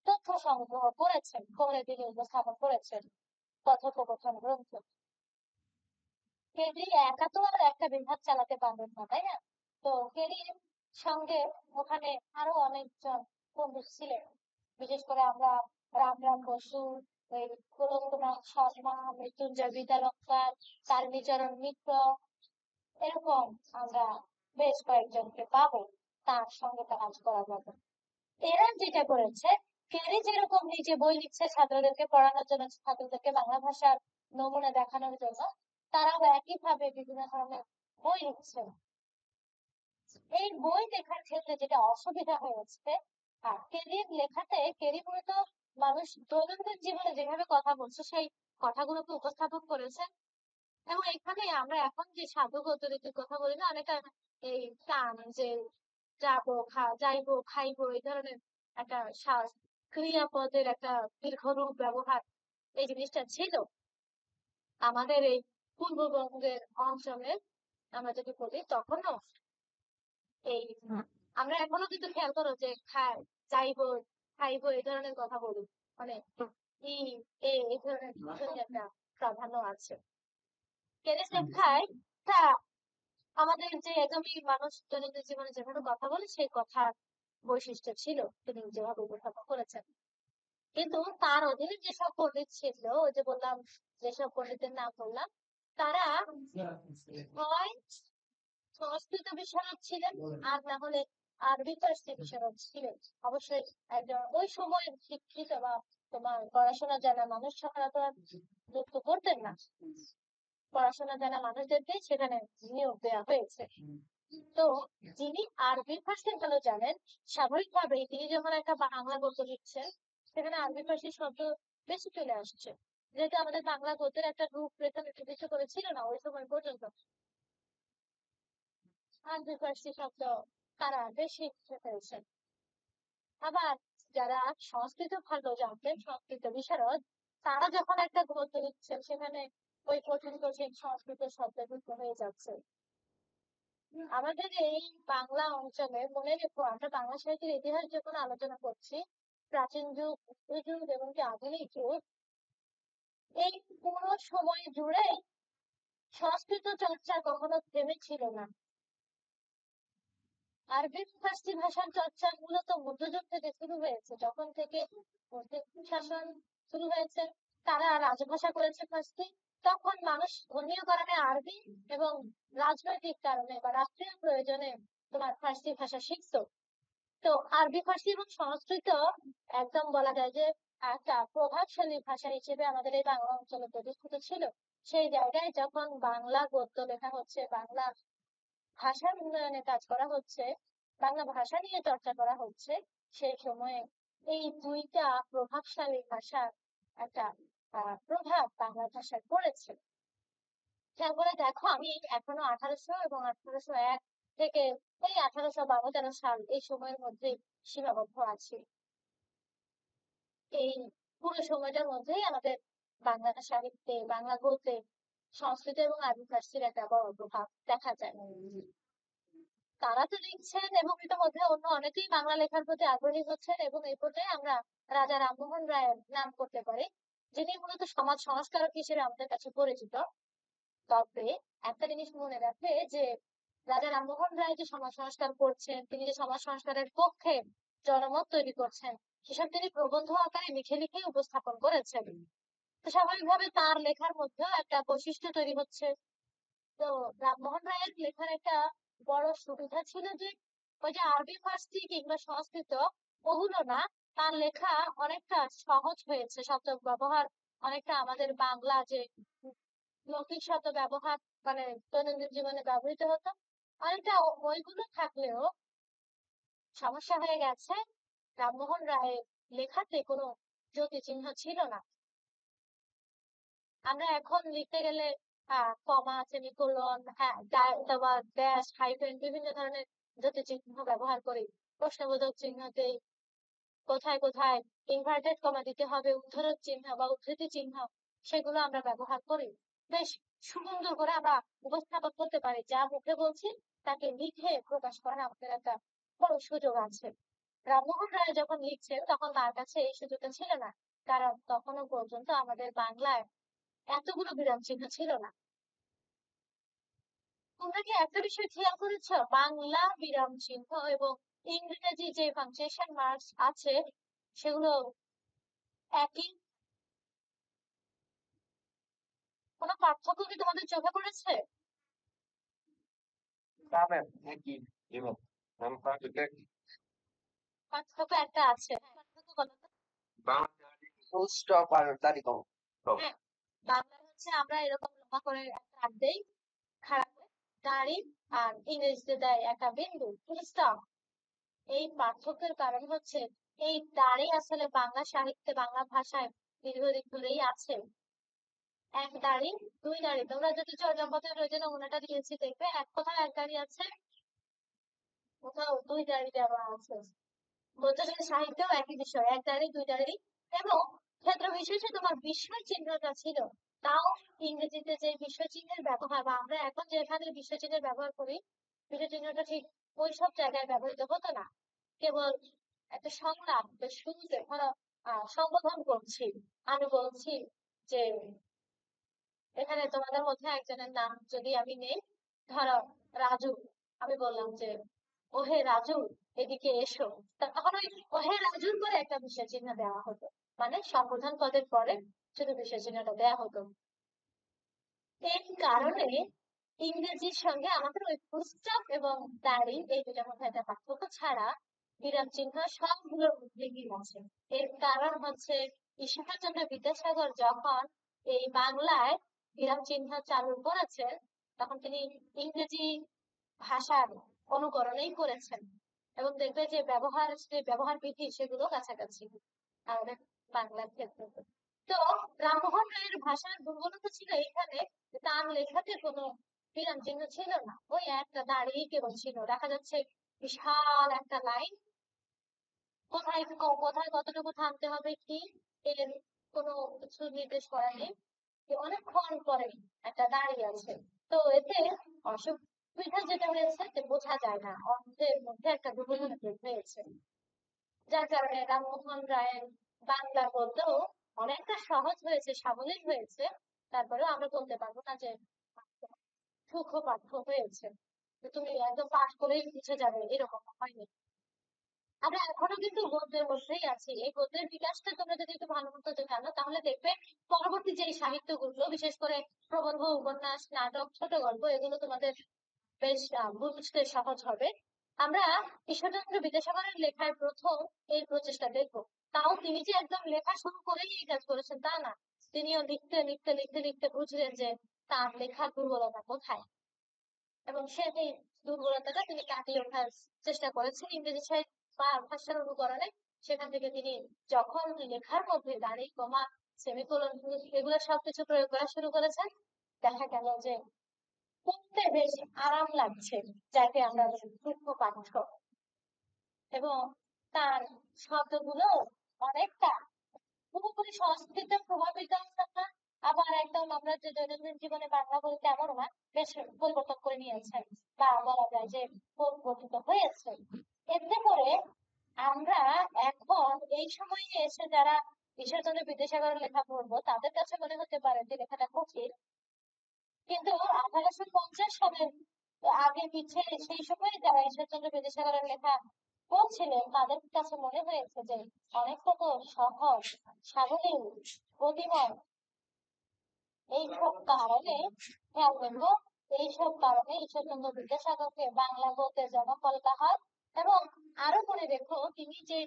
তথ্য সংগ্রহ করেছেন, করে তিনি উপস্থাপন করেছেন কথোপকথন গ্রন্থ। কেরি একা তো আর একটা বিভাগ চালাতে পারবেন না, তাই না? তো কেরির সঙ্গে ওখানে আরো অনেকজন বন্ধু ছিলেন, বিশেষ করে আমরা রামরাম বসু, ওই গোলকনাথ শর্মা, মৃত্যুঞ্জয় বিদ্যালঙ্কার, তারিণীচরণ মিত্র, এরকম আমরা বেশ কয়েকজনকে পাবো তার সঙ্গে কাজ করা যাবে। এরা যেটা করেছে, কেরি যেরকম নিজে বই লিখছে ছাত্রদেরকে পড়ানোর জন্য, ছাত্রদেরকে বাংলা ভাষার নমুনা দেখানোর জন্য, তারাও একইভাবে বিভিন্ন ধরনের বই লিখছে। এই বই লেখার ক্ষেত্রে যেটা অসুবিধা হয়েছে, আর কেরির লেখাতে কেরি মূলত মানুষ দৈনন্দিন জীবনে যেভাবে কথা বলছে সেই কথাগুলোকে উপস্থাপন করেছে। এবং এখানে আমরা এখন যে সাধু গদ্যরীতির কথা বলি না, অনেকটা এই টান যে যাবো, যাইবো, খাইবো, এই ধরনের একটা ক্রিয়াপদের একটা দীর্ঘরূপ ব্যবহার, এই জিনিসটা ছিল আমাদের এই পূর্ববঙ্গের অঞ্চলে। আমরা যদি বলি তখনও এই আমরা এখনো কিন্তু খেয়াল করো যে যাইবো, খাইবো, এই ধরনের কথা বলি, মানে ই এই ধরনের একটা প্রাধান্য আছে কেরি শিক্ষায়। তা আমাদের যে একদমই মানুষ দৈনন্দিন জীবনে যেভাবে কথা বলে সেই কথার বৈশিষ্ট্য ছিল, তিনি যেভাবে উপস্থাপন করেছেন। কিন্তু তার অধীনে যেসব পণ্ডিত ছিল, ওই যে বললাম যেসব পণ্ডিতের নাম বললাম, তারা হয় সংস্কৃত বিশারদ ছিলেন, আর না হলে আরবি ফার্সি বিশারদ ছিলেন। অবশ্যই একজন ওই সময়ের শিক্ষিত বা তোমার পড়াশোনা জানা মানুষ ছাড়া তো আর যুক্ত করতেন না, পড়াশোনা জানা মানুষদেরকেই সেখানে নিয়োগ দেওয়া হয়েছে। তো যিনি আরবি ফার্সি ভালো জানেন, স্বাভাবিকভাবেই তিনি যখন একটা বাংলা গদ্য লিখছেন সেখানে আরবি ফার্সি শব্দ বেশি চলে আসছে, যেহেতু আমাদের বাংলা গদ্যের একটা রূপরেখা নির্দিষ্ট করেছিল না ওই সময় পর্যন্ত। আরবি ফার্সি শব্দ তারা বেশি ফেলছেন। আবার যারা সংস্কৃত ভালো জানতেন, সংস্কৃত বিশারদ, তারা যখন একটা গদ্য লিখছেন সেখানে ওই কঠিন কঠিন সংস্কৃত শব্দ যুক্ত হয়ে যাচ্ছে। আমাদের এই বাংলা অঞ্চলে মনে রেখো, আমরা বাংলা সাহিত্যের ইতিহাস যখন আলোচনা করছি, প্রাচীন যুগ, মধ্যযুগ যুগ এবং কি আধুনিক যুগ, এই পুরো সময় জুড়ে সংস্কৃত চর্চা কখনো থেমেছিল না। আরবি ফার্সি ভাষার চর্চা মূলত মধ্যযুগ থেকে শুরু হয়েছে, যখন থেকে মুসলিম শাসন শুরু হয়েছে, তারা রাজভাষা করেছে ফার্সি। তখন মানুষ ধর্মীয় কারণে আরবি এবং রাজনৈতিক কারণে বা রাষ্ট্রীয় প্রয়োজনে তোমার ফার্সি ভাষা শিখতো। তো আরবি ফার্সি এবং সংস্কৃত একদম বলা যায় যে একটা প্রভাবশালী ভাষা হিসেবে আমাদের এই বাংলা অঞ্চলে প্রতিষ্ঠিত ছিল। সেই জায়গায় যখন বাংলা গদ্য লেখা হচ্ছে, বাংলা ভাষার উন্নয়নে কাজ করা হচ্ছে, বাংলা ভাষা নিয়ে চর্চা করা হচ্ছে, সেই সময়ে এই দুইটা প্রভাবশালী ভাষার একটা প্রভাব বাংলা ভাষায় পড়েছে। খেয়াল করে দেখো, আমি এখনো 1800 এবং 1801 থেকে এই 1812-13 সাল এই সময়ের মধ্যে সীমাবদ্ধ আছি। এই পুরো সময়টার মধ্যেই আমাদের বাংলা সাহিত্যে, বাংলা গদ্যে, সংস্কৃত এবং আরবি ফার্সির একটা বড় প্রভাব দেখা যায়। তারা তো লিখছেন এবং ইতিমধ্যে অন্য অনেকেই বাংলা লেখার প্রতি আগ্রহী হচ্ছেন, এবং এই পর্যায়ে আমরা রাজা রামমোহন রায়ের নাম করতে পারি, যিনি মূলত সমাজ সংস্কারক হিসেবে আমাদের কাছে পরিচিত। তবে একটা জিনিস মনে রাখে যে রাজা রামমোহন রায় যে সমাজ সংস্কার করছেন, তিনি যে সমাজ সংস্কারের পক্ষে জনমত তৈরি করছেন, সেসব তিনি প্রবন্ধ আকারে লিখে লিখে উপস্থাপন করেছেন। তো স্বাভাবিকভাবে তার লেখার মধ্যেও একটা বৈশিষ্ট্য তৈরি হচ্ছে। তো রামমোহন রায়ের লেখার একটা বড় সুবিধা ছিল যে ওই যে আরবি ফার্সি কিংবা সংস্কৃত ওগুলো না, তার লেখা অনেকটা সহজ হয়েছে, শব্দ ব্যবহার অনেকটা আমাদের বাংলা যে লৌকিক শব্দ ব্যবহার মানে দৈনন্দিন জীবনে ব্যবহৃত হতো, অনেকটা ওইগুলো থাকলেও সমস্যা হয়ে গেছে রামমোহন রায়ের লেখাতে কোনো জ্যোতি চিহ্ন ছিল না। আমরা এখন লিখতে গেলে কমা, সেমিকোলন, হ্যাঁ, অথবা ড্যাশ, হাইফেন, বিভিন্ন ধরনের জ্যোতি চিহ্ন ব্যবহার করি। প্রশ্নবোধক চিহ্নতে কোথায় কোথায় ইনভার্টেড কমা দিতে হবে, উদ্ধরণ চিহ্ন বা উদ্ধৃতি চিহ্ন, সেগুলো আমরা ব্যবহার করি। বেশ সুন্দর করে আমরা উপস্থাপন করতে পারি, যা মুখে বলছি তাকে লিখে প্রকাশ করার আমাদের একটা বড় সুযোগ আছে। রামমোহন রায় যখন লিখছেন তখন তার কাছে এই সুযোগটা ছিল না, কারণ তখনও পর্যন্ত আমাদের বাংলায় এতগুলো বিরাম চিহ্ন ছিল না। তোমরা কি একটা বিষয় খেয়াল করেছো, বাংলা বিরাম চিহ্ন এবং ইংরেজি যে পাংচুয়েশন মার্কস আছে সেগুলো একই? কোনো পার্থক্য কি তোমাদের চোখে পড়েছে? না ম্যাম, একই এবং পার্থক্য একটা আছে, হ্যাঁ, পার্থক্য বলো তো। বাংলা ফুল স্টপ আর দাড়ি কম। হ্যাঁ, বাংলায় হচ্ছে আমরা এরকম লম্বা করে একটা দাগ দেই, খারাপ দাড়ি, আর ইংরেজিতে দেয় একটা বিন্দু, ফুল স্টপ। এই পার্থক্যের কারণ হচ্ছে এই দাড়ি আসলে বাংলা সাহিত্যে, বাংলা ভাষায় দীর্ঘদিন ধরেই আছে। এক দাড়ি, দুই দাড়ি, তোমরা যদি চর্যাপদের ওই যে নমুনাটা দিয়েছি দেখবে, এক কোথাও এক দাড়ি আছে, কোথাও দুই দাড়ি দেওয়া আছে। বৌদ্ধ সাহিত্যেও একই বিষয়, এক দাড়ি, দুই দাড়ি। এবং ক্ষেত্র বিশেষে তোমার বিস্ময় চিহ্নটা ছিল, তাও ইংরেজিতে যে বিস্ময় চিহ্নের ব্যবহার, বা আমরা এখন যেখানে বিস্ময় চিহ্নের ব্যবহার করি, বিস্ময় চিহ্নটা ঠিক ওই সব জায়গায় ব্যবহৃত হতো না। কেবল একটা সংলাপ বেশ শুরুতে ধরো সম্বোধন করছি, আমি বলছি যে এখানে তোমাদের মধ্যে একজনের নাম যদি আমি নেই, ধরো রাজু, আমি বললাম যে ওহে রাজু, এদিকে এসো। তখন ওই ওহে রাজুর পরে একটা বিশেষ চিহ্ন দেওয়া হতো, মানে সম্বোধন পদের পরে শুধু বিশেষ চিহ্নটা দেওয়া হতো। এই কারণে ইংরেজির সঙ্গে আমাদের ওই ফুল স্টপ এবং দাড়ি এই দুটার মধ্যে একটা পার্থক্য ছাড়া বিরাম চিহ্ন সবগুলোর মধ্যেই আছে। এর কারণ হচ্ছে ঈশ্বরচন্দ্র বিদ্যাসাগর যখন এই বাংলায় বিরাম চিহ্ন চালু করেছেন, তখন তিনি ইংরেজি ভাষার অনুকরণেই করেছেন, এবং দেখবে যে ব্যবহার বিধি সেগুলো কাছাকাছি আমাদের বাংলার ক্ষেত্রে। তো রামমোহন রায়ের ভাষার দুর্বলতা ছিল এখানে যে তার লেখাতে কোনো বিরাম চিহ্ন ছিল না, ওই একটা দাঁড়িয়ে কেবল ছিল, দেখা যাচ্ছে বিশাল একটা লাইন, কোথায় কোথায় কতটুকু থামতে হবে কি এর কোনো কিছু নির্দেশ করা নেই, অনেকক্ষণ পরে একটা দাঁড়িয়ে আছে। তো এতে অসুবিধা যেটা হয়েছে যে বোঝা যায় না, অর্থের মধ্যে একটা দুর্বলতা হয়েছে, যার কারণে রামমোহন রায়ের বাংলা গদ্য অনেকটা সহজ হয়েছে, সাবলীল হয়েছে, তারপরেও আমরা বলতে পারবো না যে সূক্ষ্ম পাঠ্য হয়েছে, তুমি একদম পাঠ করেই বুঝে যাবে এরকম হয়নি। আমরা এখনো কিন্তু গদ্যের মধ্যেই আছি, এই গদ্যের বিকাশটা তোমরা যদি একটু ভালো মতো জানো তাহলে দেখবে পরবর্তী যে সাহিত্যগুলো, বিশেষ করে প্রবন্ধ, উপন্যাস, নাটক, ছোট গল্প, এগুলো তোমাদের বেশ বুঝতে সহজ হবে। আমরা ঈশ্বরচন্দ্র বিদ্যাসাগরের লেখায় প্রথম এই প্রচেষ্টা দেখবো, তাও তিনি যে একদম লেখা শুরু করেই এই কাজ করেছেন তা না, তিনিও লিখতে লিখতে লিখতে লিখতে বুঝলেন যে তার লেখার দুর্বলতা কোথায়, এবং দুর্বলতাটা তিনি কাটিয়ে ওঠার চেষ্টা করেছেন ইংরেজি সাহিত্য বা ভাষার অনুকরণে। সেখান থেকে তিনি যখন লেখার মধ্যে দাড়ি কমা সেমিকোলন এগুলো সবকিছু প্রয়োগ করা শুরু করেছেন, দেখা গেল যে পড়তে বেশ আরাম লাগছে, যাকে আমরা বলি সূক্ষ্ম পাঠ্য। এবং তার শব্দগুলো অনেকটা পুরোপুরি সংস্কৃত প্রভাবিত না, আবার একদম আমরা যে দৈনন্দিন জীবনে বাংলা বলি তেমনও না, বেশ পরিবর্তন করে নিয়েছেন বা বলা যায় যে পরিবর্তিত হয়েছে। এতে করে আমরা এখন এই সময়ে এসে যারা ঈশ্বরচন্দ্র বিদ্যাসাগরের লেখা পড়বো তাদের কাছে মনে হতে পারে যে লেখাটা কঠিন, কিন্তু 1850 সালের আগে পিছে সেই সময়ে যারা ঈশ্বরচন্দ্র বিদ্যাসাগরের লেখা পড়ছিলেন তাদের কাছে মনে হয়েছে যে অনেকটা তো সহজ, সাবলীল, গতিময়। এইসব কারণে খেয়াল করবো, এইসব কারণে ঈশ্বরচন্দ্র বিদ্যাসাগরকে বাংলা গদ্যের জনক বলা হয়। এবং আরো মনে রেখো, তিনি যে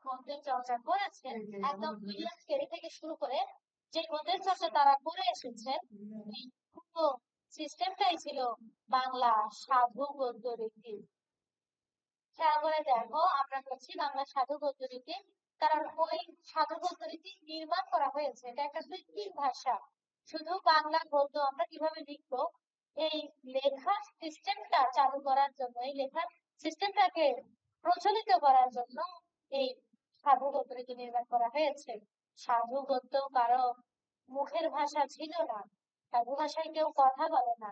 গদ্যের চর্চা করেছেন একদম উইলিয়াম ক্যারি থেকে শুরু করে যে গদ্যের চর্চা তারা করে এসেছেন, এই পুরো সিস্টেমটাই ছিল বাংলা সাধু গদ্য রীতি। খেয়াল করে দেখো, আমরা বলছি বাংলা সাধু গদ্য রীতি, কারণ ওই সাধু গদ্য রীতি নির্মাণ করা হয়েছে, এটা একটা কৃত্রিম ভাষা। শুধু বাংলা গদ্য আমরা কিভাবে লিখবো, এই লেখার সিস্টেমটা চালু করার জন্য, এই লেখার সিস্টেমটাকে প্রচলিত করার জন্য এই সাধু গদ্য রীতি নির্মাণ করা হয়েছে। সাধু গদ্য কারো মুখের ভাষা ছিল না, সাধু ভাষায় কেউ কথা বলে না।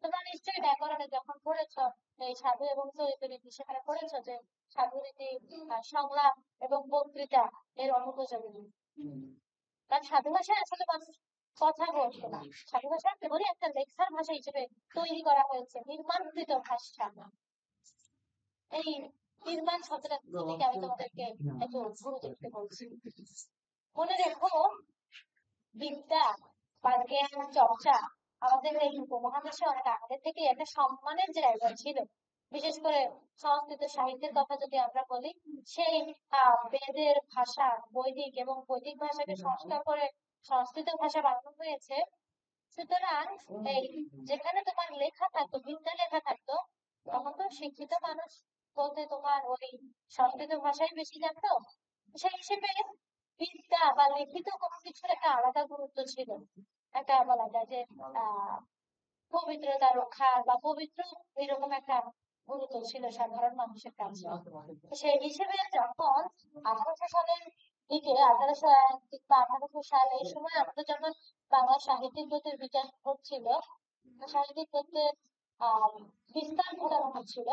তোমরা নিশ্চয়ই ব্যাকরণে যখন পড়েছো এই সাধু এবং চরিত্র রীতি, সেখানে পড়েছো যে সাধু রীতি সংলাপ এবং বক্তৃতা এর অনুপযোগী। কারণ সাধু ভাষায় আসলে মানুষ কথা বলতো না, সাধু ভাষা কেবলই একটা লেখার ভাষা হিসেবে তৈরি করা হয়েছে, নির্মাণকৃত ভাষা। এই নির্মাণ শব্দটা থেকে আমি তোমাদেরকে একটু গুরু দেখতে বলছি। মনে রেখো, বিদ্যা বা জ্ঞান চর্চা আমাদের এই উপমহাদেশে অনেক আগের থেকে একটা সম্মানের জায়গা ছিল। বিশেষ করে সংস্কৃত সাহিত্যের কথা যদি আমরা বলি, সেই বেদের ভাষা বৈদিক এবং বৈদিক ভাষাকে সংস্কার করে সংস্কৃত ভাষা বানানো হয়েছে। সুতরাং এই যেখানে তোমার লেখা থাকতো, বিদ্যা লেখা থাকতো, তখন তো শিক্ষিত মানুষ বলতে তোমার ওই সংস্কৃত ভাষাই বেশি জানতো। সেই হিসেবে বিদ্যা বা লিখিত কোনো কিছুর একটা আলাদা গুরুত্ব ছিল। একটা বলা যায় যে পবিত্রতা রক্ষা বা পবিত্র এরকম একটা গুরুত্ব ছিল সাধারণ মানুষের কাছে। সেই হিসেবে যখন 1800 সালের দিকে 1801 বা 1800 সাল এই সময় আমাদের যখন বাংলা সাহিত্যিক গদ্যের বিকাশ ঘটছিল, সাহিত্যিক গদ্যের বিস্তার ঘটানো হচ্ছিল,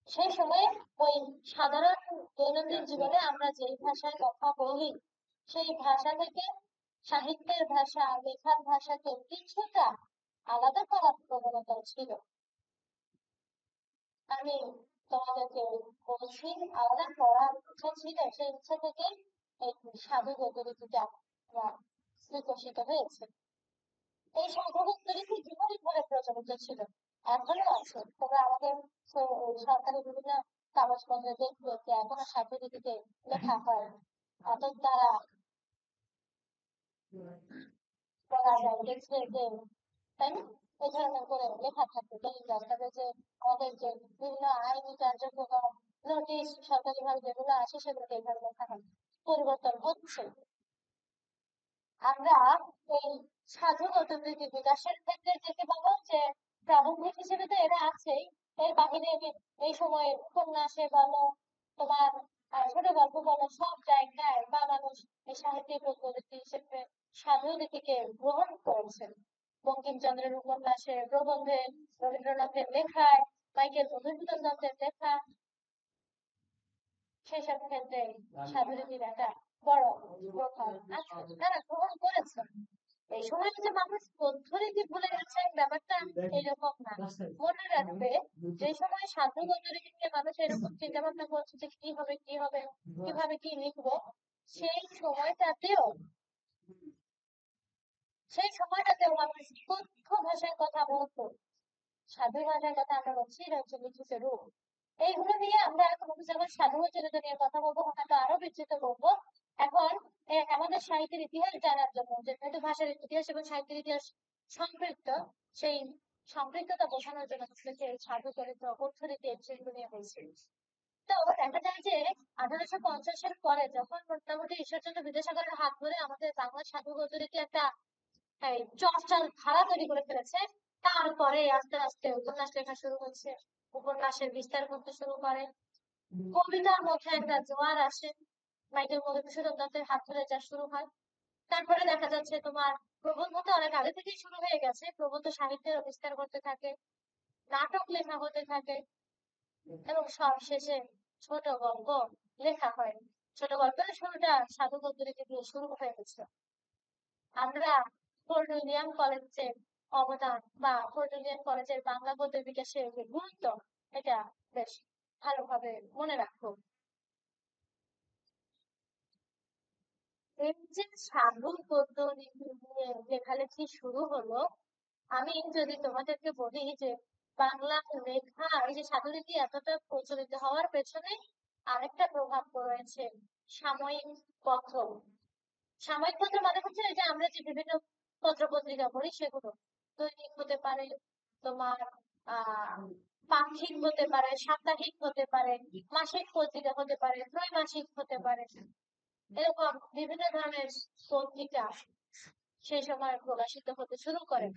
সেই সময় ওই সাধারণ দৈনন্দিন জীবনে আমরা যেই ভাষায় কথা বলি সেই ভাষা থেকে সাহিত্যের ভাষা, লেখার ভাষাকে কিছুটা আলাদা করার প্রবণতা ছিল। আমি তোমাদেরকে বলছি, আলাদা করার ইচ্ছা ছিল, সেই ইচ্ছা থেকে এই সাধু গদ্য রীতিটা বিকশিত হয়েছে। এই সাধু গদ্য রীতি জীবনে ধরে প্রচলিত ছিল, এখনো আছে। তবে আমাদের সরকারি বিভিন্ন কাগজপত্রে দেখবে যে এখনো সাধু রীতিতে লেখা হয়। অর্থাৎ তারা বলা যায় দেখছে যে, তাই না, এই ধরনের করে লেখা থাকে দস্তাবেজে। আমাদের যে বিভিন্ন আইনি কার্যক্রম নোটিশ সরকারি ভাবে যেগুলো আসে সেগুলোকে এইভাবে লেখা হয়। পরিবর্তন হচ্ছে। আমরা এই সাধু গদ্যরীতি বিকাশের ক্ষেত্রে দেখতে পাবো যে প্রারম্ভিক হিসেবে তো এরা আছেই, এর বাহিরে এই সময়ে উপন্যাসে বলো, তোমার ছোট গল্প বলো, সব জায়গায় বা মানুষ এই সাহিত্যিক গদ্যরীতি হিসেবে সাধু রীতিকে গ্রহণ করেছেন। বঙ্কিমচন্দ্রের উপন্যাসে, প্রবন্ধে, রবীন্দ্রনাথের লেখায়, মাইকেল মধুসূদন দত্তের লেখা, সেসব ক্ষেত্রে সাধু রীতির একটা বড় প্রভাব আছে, তারা গ্রহণ করেছেন। এই সময় যে মানুষ পদ্ধতি ভুলে গেছে ব্যাপারটা এরকম না। মনে রাখবে, যে সময় সাধু গদ্যরীতিকে মানুষ এরকম চিন্তা ভাবনা করছে যে কি হবে কি হবে, কিভাবে কি লিখবো, সেই সময়টাতেও মানুষ কথ্য ভাষায় কথা বলতো। সাধু ভাষার কথা আমরা বলছি, এটা হচ্ছে লিখিত রূপ। এইগুলো নিয়ে আমরা এখন যখন সাধু চরিত্র নিয়ে কথা বলবো, হয়তো আরো বিস্তৃত করবো। এখন আমাদের সাহিত্যের ইতিহাস জানার জন্য, যেহেতু ভাষার ইতিহাস এবং সাহিত্যের ইতিহাস সম্পৃক্ত, সেই সম্পৃক্ততা বোঝানোর জন্য হচ্ছে সাধুচরিত অর্থনীতি এগুলো নিয়ে হয়েছে। তো দেখা যায় যে 1850-এর পরে যখন মোটামুটি ঈশ্বরচন্দ্র বিদ্যাসাগরের হাত ধরে আমাদের বাংলা সাধু অর্থনীতি একটা এই চর্চার ধারা তৈরি করে ফেলেছে, তারপরে আস্তে আস্তে উপন্যাস লেখা শুরু হচ্ছে, উপন্যাসের বিস্তার করতে শুরু করে, কবিতার মধ্যে একটা জোয়ার আসে, মাইকেল মধুসূদন দত্তের হাত ধরে যা শুরু হয়। তারপরে দেখা যাচ্ছে তোমার প্রবন্ধ তো অনেক আগে থেকেই শুরু হয়ে গেছে, প্রবন্ধ সাহিত্যের বিস্তার করতে থাকে, নাটক লেখা হতে থাকে, এবং সবশেষে ছোট গল্প লেখা হয়। ছোট গল্পের শুরুটা সাধু পদ্ধতিতে দিয়ে শুরু হয়ে গেছে। আমরা ফোর্ট উইলিয়াম কলেজের অবদান বা ফোর্ট উইলিয়াম কলেজের বাংলা গদ্যের বিকাশের যে গুরুত্ব, এটা বেশ ভালোভাবে মনে রাখবো। এই যে সাধু গদ্য নিয়ে লেখালেখি শুরু হলো, আমি যদি তোমাদেরকে বলি যে বাংলা লেখা এই যে সাধুলিপি এতটা প্রচলিত হওয়ার পেছনে আরেকটা প্রভাব রয়েছে, সাময়িক পত্র। সাময়িক পত্র মানে হচ্ছে এই যে আমরা যে বিভিন্ন পত্র পত্রিকা পড়ি সেগুলো দৈনিক হতে পারে, তোমার আহ পাক্ষিক হতে পারে, সাপ্তাহিক হতে পারে, মাসিক পত্রিকা হতে পারে, ত্রৈমাসিক হতে পারে, এরকম বিভিন্ন ধরনের পত্রিকা সেই সময় প্রকাশিত হতে শুরু করে।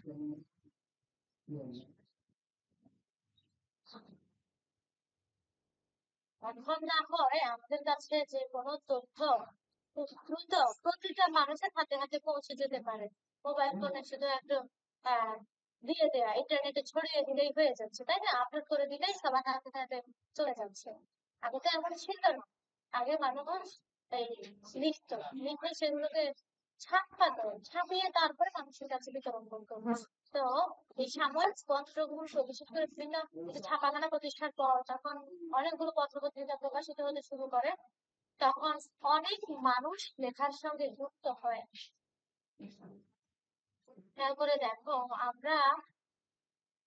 এখন না হয় আমাদের কাছে যে কোনো তথ্য খুব দ্রুত প্রতিটা মানুষের হাতে হাতে পৌঁছে যেতে পারে, মোবাইল ফোনে শুধু একদম আহ দিয়ে দেয়া, ইন্টারনেটে ছড়িয়ে দিলেই হয়ে যাচ্ছে, তাই না? আপলোড করে দিলেই সবার হাতে হাতে চলে যাচ্ছে। আগে তো এমন ছিল না। আগে মানুষ এই লিখতো, লিখে সেগুলোকে ছাপাতো, ছাপিয়ে তারপরে মানুষের কাছে বিতরণ করতো। তো এই সাময়িক পত্রগুলো বিশেষ করে বিভিন্ন ছাপাখানা প্রতিষ্ঠার পর যখন অনেকগুলো পত্র-পত্রিকা প্রকাশিত হতে শুরু করে, তখন অনেক মানুষ লেখার সঙ্গে যুক্ত হয়। খেয়াল করে দেখো, আমরা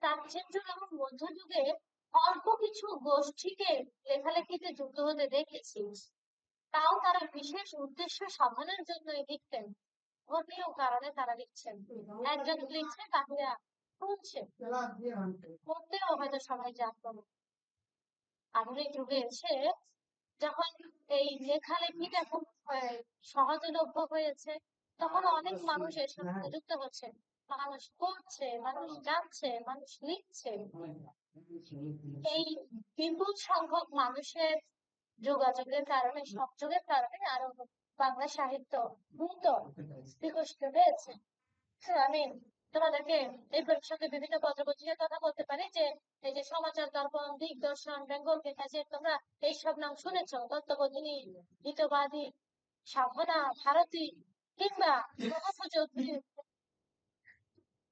প্রাচ্যযুগ এবং মধ্যযুগে অল্প কিছু গোষ্ঠীকে লেখালেখিতে যুক্ত হতে দেখেছি, তাও তারা বিশেষ উদ্দেশ্য সাধনের জন্যই লিখতেন। ধর্মীয় কারণে তারা লিখছেন, একজন লিখছে বাকিরা শুনছে, পড়তেও হয়তো সবাই জানতো না। আধুনিক যুগে এসে যখন এই লেখালেখিটা খুব সহজলভ্য হয়েছে, তখন অনেক মানুষ এর সঙ্গে যুক্ত হচ্ছে, মানুষ পড়ছে, মানুষ জানছে, মানুষ লিখছে। এই বিপুল সংখ্যক মানুষের যোগাযোগের কারণে, সংযোগের কারণে আরো বাংলা সাহিত্য দ্রুত বিকশিত হয়েছে। আমি তোমাদেরকে এই প্রসঙ্গে বিভিন্ন পত্র-পত্রিকার কথা বলতে পারি, যে এই যে সমাচার দর্পণ, দিগদর্শন, বেঙ্গল ম্যাগাজিন, তোমরা এইসব নাম শুনেছ, তত্ত্ববোধিনী, হিতবাদী, সাধনা, ভারতী, কিংবা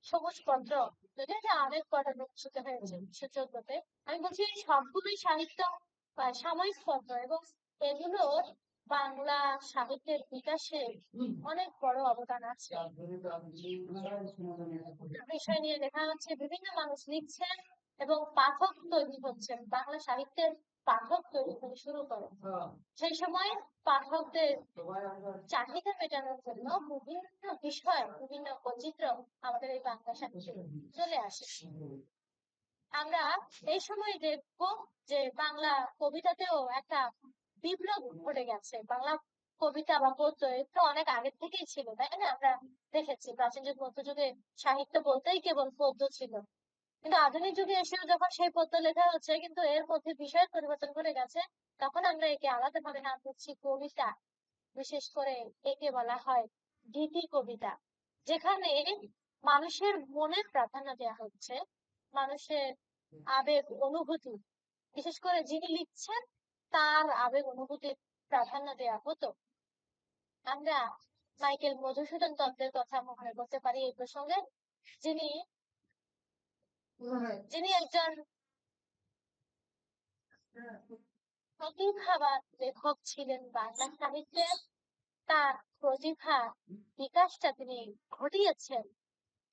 সবুজ পত্র, যদি এটা অনেক কটা প্রকাশিত হয়েছে 14তে। আমি বলছি এই সবগুলোই সাহিত্য সাময়িক পত্র, এবং এগুলোর বাংলা সাহিত্যের বিকাশে অনেক বড় অবদান আছে। বিষয় নিয়ে লেখা হচ্ছে, বিভিন্ন মানুষ লিখছেন এবং পাঠক তৈরি হচ্ছেন, বাংলা সাহিত্যের পাঠক তৈরি হতে শুরু করে। সেই সময় পাঠকদের চাহিদা মেটানোর জন্য বিভিন্ন বিষয়, বিভিন্ন বৈচিত্র্য আমাদের এই বাংলা সাহিত্যে চলে আসে। আমরা এই সময় দেখবো যে বাংলা কবিতাতেও একটা বিপ্লব ঘটে গেছে। বাংলা কবিতা বা পদ্য তো অনেক আগের থেকেই ছিল, তাই না? আমরা দেখেছি প্রাচীন যুগ, মধ্যযুগে সাহিত্য বলতেই কেবল পদ্য ছিল, কিন্তু আধুনিক যুগে এসেও যখন সেই পদ্য লেখা হচ্ছে, কিন্তু এর মধ্যে বিষয়ের পরিবর্তন করে গেছে, তখন আমরা একে আলাদা ভাবে নাম দিচ্ছি কবিতা। বিশেষ করে একে বলা হয় গীতি কবিতা, যেখানে মানুষের মনের প্রাধান্য দেওয়া হচ্ছে, মানুষের আবেগ অনুভূতি, বিশেষ করে যিনি লিখছেন তার আবেগ অনুভূতির প্রাধান্য দেওয়া হতো। আমরা মাইকেল মধুসূদন দত্তের কথা মনে করতে পারি এই প্রসঙ্গে, যিনি যিনি একজন প্রতিভাবান লেখক ছিলেন বাংলা সাহিত্যের। তার প্রতিভা বিকাশটা তিনি ঘটিয়েছেন।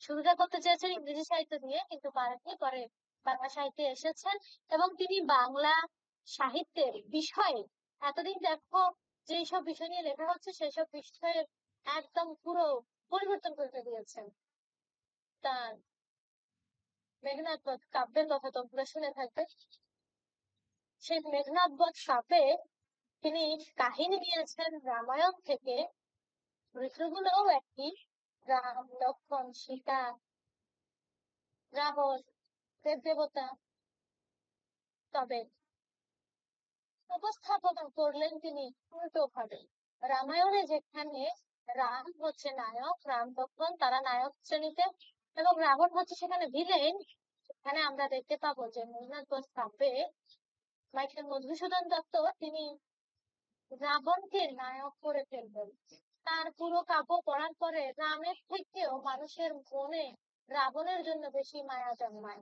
শুরুটা করতে চেয়েছেন ইংরেজি সাহিত্য দিয়ে, কিন্তু পারেননি, পরে বাংলা সাহিত্যে এসেছেন, এবং তিনি বাংলা সাহিত্যের বিষয়ে, এতদিন দেখো যেসব বিষয় নিয়ে লেখা হচ্ছে সেসব বিষয়ের একদম পুরো পরিবর্তন করে দিয়েছেন। তার মেঘনাদ বধ কাব্যের কথা তোমরা শুনে থাকবে। সেই মেঘনাদ বধ কাব্যে তিনি কাহিনী নিয়েছেন রামায়ণ থেকে। ঋতুগুলোও একই, রাম, লক্ষ্মণ, সীতা, রাবণ, দেবদেবতা। তবে উপস্থাপন করলেন তিনি উল্টো ভাবে। রামায়ণে যেখানে রাম হচ্ছে নায়ক, রাম লক্ষ্মণ তারা নায়ক শ্রেণীতে, এবং রাবণ হচ্ছে সেখানে ভিলেন, সেখানে আমরা দেখতে পাবো যে মেঘনাদ বধ কাব্যে মাইকেল মধুসূদন দত্ত তিনি রাবণকে নায়ক করে ফেলবেন। তার পুরো কাব্য পড়ার পরে রামের থেকেও মানুষের মনে রাবণের জন্য বেশি মায়া জন্মায়।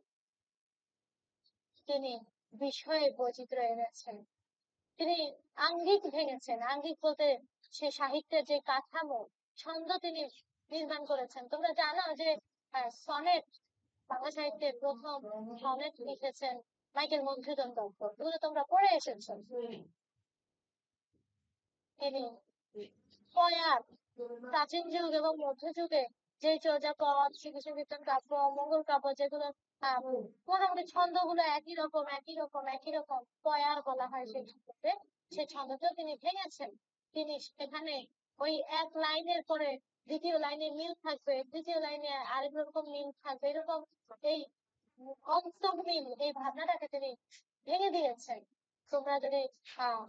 তিনি বিষয়ে বৈচিত্র্য এনেছেন, তিনি আঙ্গিক ভেঙেছেন। আঙ্গিক বলতে সে সাহিত্যের যে কাঠামো, ছন্দ তিনি নির্মাণ করেছেন। তোমরা জানো যে সনেট, বাংলা সাহিত্যের প্রথম সনেট লিখেছেন মাইকেল মধুসূদন দত্ত, এগুলো তোমরা পড়ে এসেছো। তিনি পয়ার, প্রাচীন যুগ এবং মধ্যযুগে যে চর্যাপদ, শ্রীকৃষ্ণ কীর্তন কাব্য, মঙ্গল কাব্য, যেগুলো মোটামুটি ছন্দগুলো একই রকম পয়ার বলা হয় সেই ছন্দকে, সেই ছন্দকেও তিনি ভেঙেছেন। তিনি সেখানে ওই এক লাইনের পরে দ্বিতীয় লাইনে মিল থাকবে, তৃতীয় লাইনে আরেক রকম মিল থাকবে, এরকম এই অন্তর্মিল, এই ভাবনাটাকে তিনি ভেঙে দিয়েছেন। তোমরা যদি